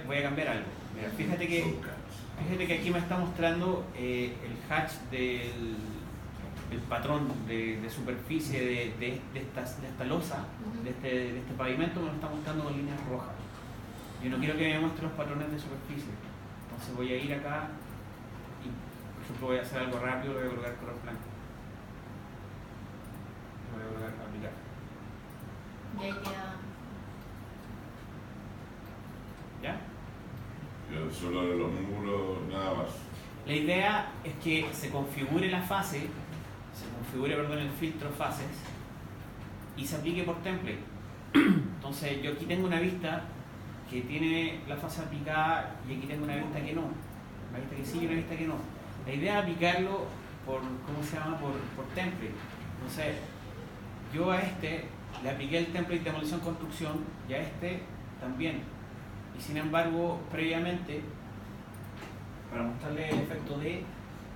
algo. Mira, fíjate que aquí me está mostrando el hatch del patrón de superficie de esta losa, Ujú. de este pavimento, me lo está mostrando con líneas rojas. Yo no quiero que me muestre los patrones de superficie. Entonces voy a ir acá y, por ejemplo, voy a hacer algo rápido, voy a colocar color blanco. Voy a colocar aplicar. Y ahí queda. ¿Ya? Yo solo de los muros, nada más. La idea es que se configure el filtro fases y se aplique por template. Entonces yo aquí tengo una vista que tiene la fase aplicada y aquí tengo una vista que no. Una vista que sí y una vista que no. La idea es aplicarlo por, ¿cómo se llama? Por template. Entonces yo a este le apliqué el template demolición construcción y a este también. Y sin embargo, previamente, para mostrarle el efecto de,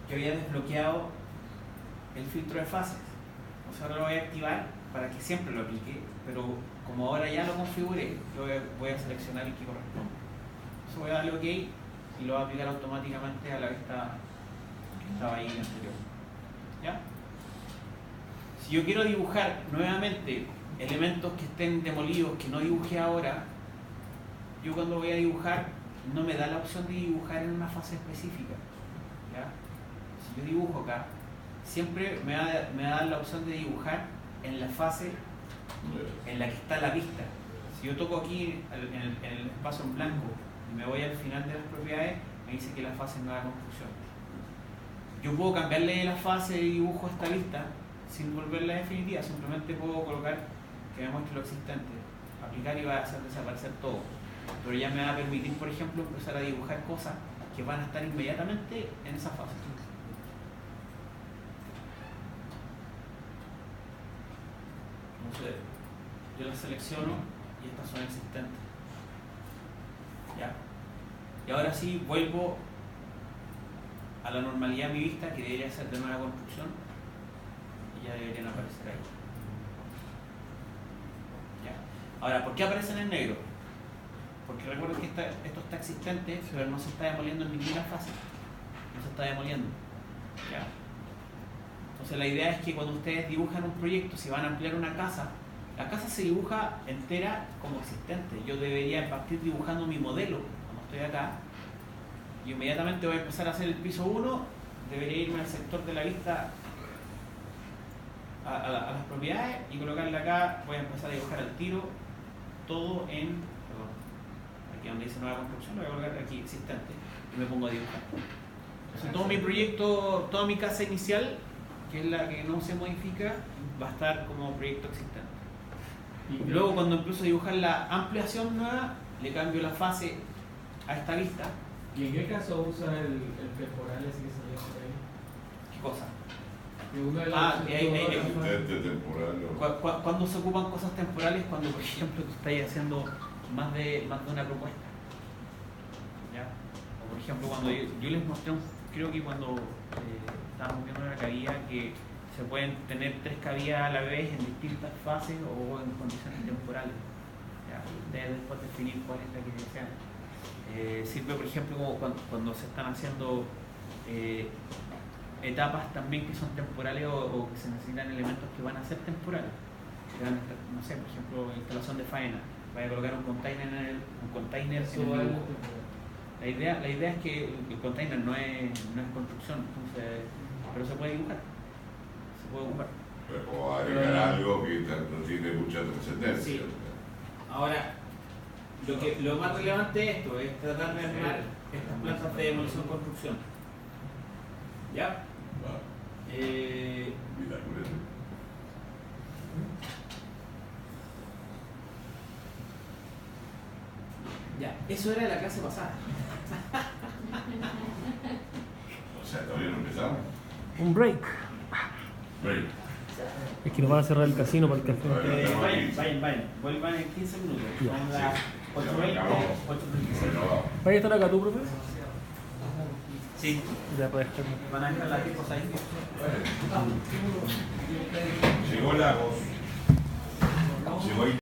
yo había desbloqueado el filtro de fases. Entonces ahora lo voy a activar para que siempre lo aplique, pero como ahora ya lo configuré, yo voy a seleccionar el que corresponde. Entonces voy a darle OK y lo voy a aplicar automáticamente a la vista que estaba ahí anterior. ¿Ya? Si yo quiero dibujar nuevamente elementos que estén demolidos, que no dibujé ahora, yo cuando voy a dibujar no me da la opción de dibujar en una fase específica. ¿Ya? Si yo dibujo acá, siempre me va a dar la opción de dibujar en la fase en la que está la vista. Si yo toco aquí en el espacio en blanco y me voy al final de las propiedades, me dice que la fase es nueva construcción. Yo puedo cambiarle la fase de dibujo a esta vista sin volverla definitiva, simplemente puedo colocar que me muestre lo existente, aplicar y va a hacer desaparecer todo. Pero ya me va a permitir, por ejemplo, empezar a dibujar cosas que van a estar inmediatamente en esa fase. Entonces, yo las selecciono y estas son existentes. ¿Ya? Y ahora sí vuelvo a la normalidad de mi vista, que debería ser de nueva construcción, y ya deberían aparecer ahí. ¿Ya? Ahora, ¿por qué aparecen en negro? Porque recuerden que esto está existente, pero no se está demoliendo en ninguna fase. No se está demoliendo. ¿Ya? Entonces la idea es que cuando ustedes dibujan un proyecto, si van a ampliar una casa, la casa se dibuja entera como existente. Yo debería partir dibujando mi modelo cuando estoy acá, y inmediatamente voy a empezar a hacer el piso 1, debería irme al sector de la vista a las propiedades y colocarle acá, voy a empezar a dibujar al tiro todo en, perdón, aquí donde dice nueva construcción, lo voy a colocar aquí existente y me pongo a dibujar. Entonces todo mi proyecto, toda mi casa inicial, que es la que no se modifica, va a estar como proyecto existente. Y luego cuando empiezo a dibujar la ampliación nueva, le cambio la fase a esta vista. ¿Y en qué caso usa el temporal ese que salió por ahí? ¿Qué cosa? Que uno de Ah, los- ahí. Asistente temporal. ¿no? Cuando se ocupan cosas temporales, cuando por ejemplo tú estás haciendo más de una propuesta. ¿Ya? O por ejemplo cuando yo les mostré, creo que cuando estábamos viendo una cabida que se pueden tener 3 cavidades a la vez en distintas fases o en condiciones temporales. ¿Ya? Ustedes después definir cuál es la que desean. Sirve por ejemplo como cuando se están haciendo etapas también que son temporales o que se necesitan elementos que van a ser temporales. No sé, por ejemplo, instalación de faena. Vaya a colocar un container en Eso el vale dibujo. La idea es que el container no es construcción, entonces, pero se puede dibujar. Se puede ocupar. O agregar algo que no tiene mucha trascendencia. Sí. Ahora, lo más relevante de esto es tratar de armar estas plantas de demolición-construcción. ¿Ya? Mira, Ya, eso era de la clase pasada. o sea, todavía no empezamos. Un break. Break. Es que nos van a cerrar el casino para el café. Vayan. Vuelvan en 15 minutos. Ya. Son las 8:20, 8:36. Bueno, vamos. ¿Vaya a estar acá tú, profe? Sí. Ya puedes estar. Van a estar las tipos ahí. Llegó la voz. Llegó ahí.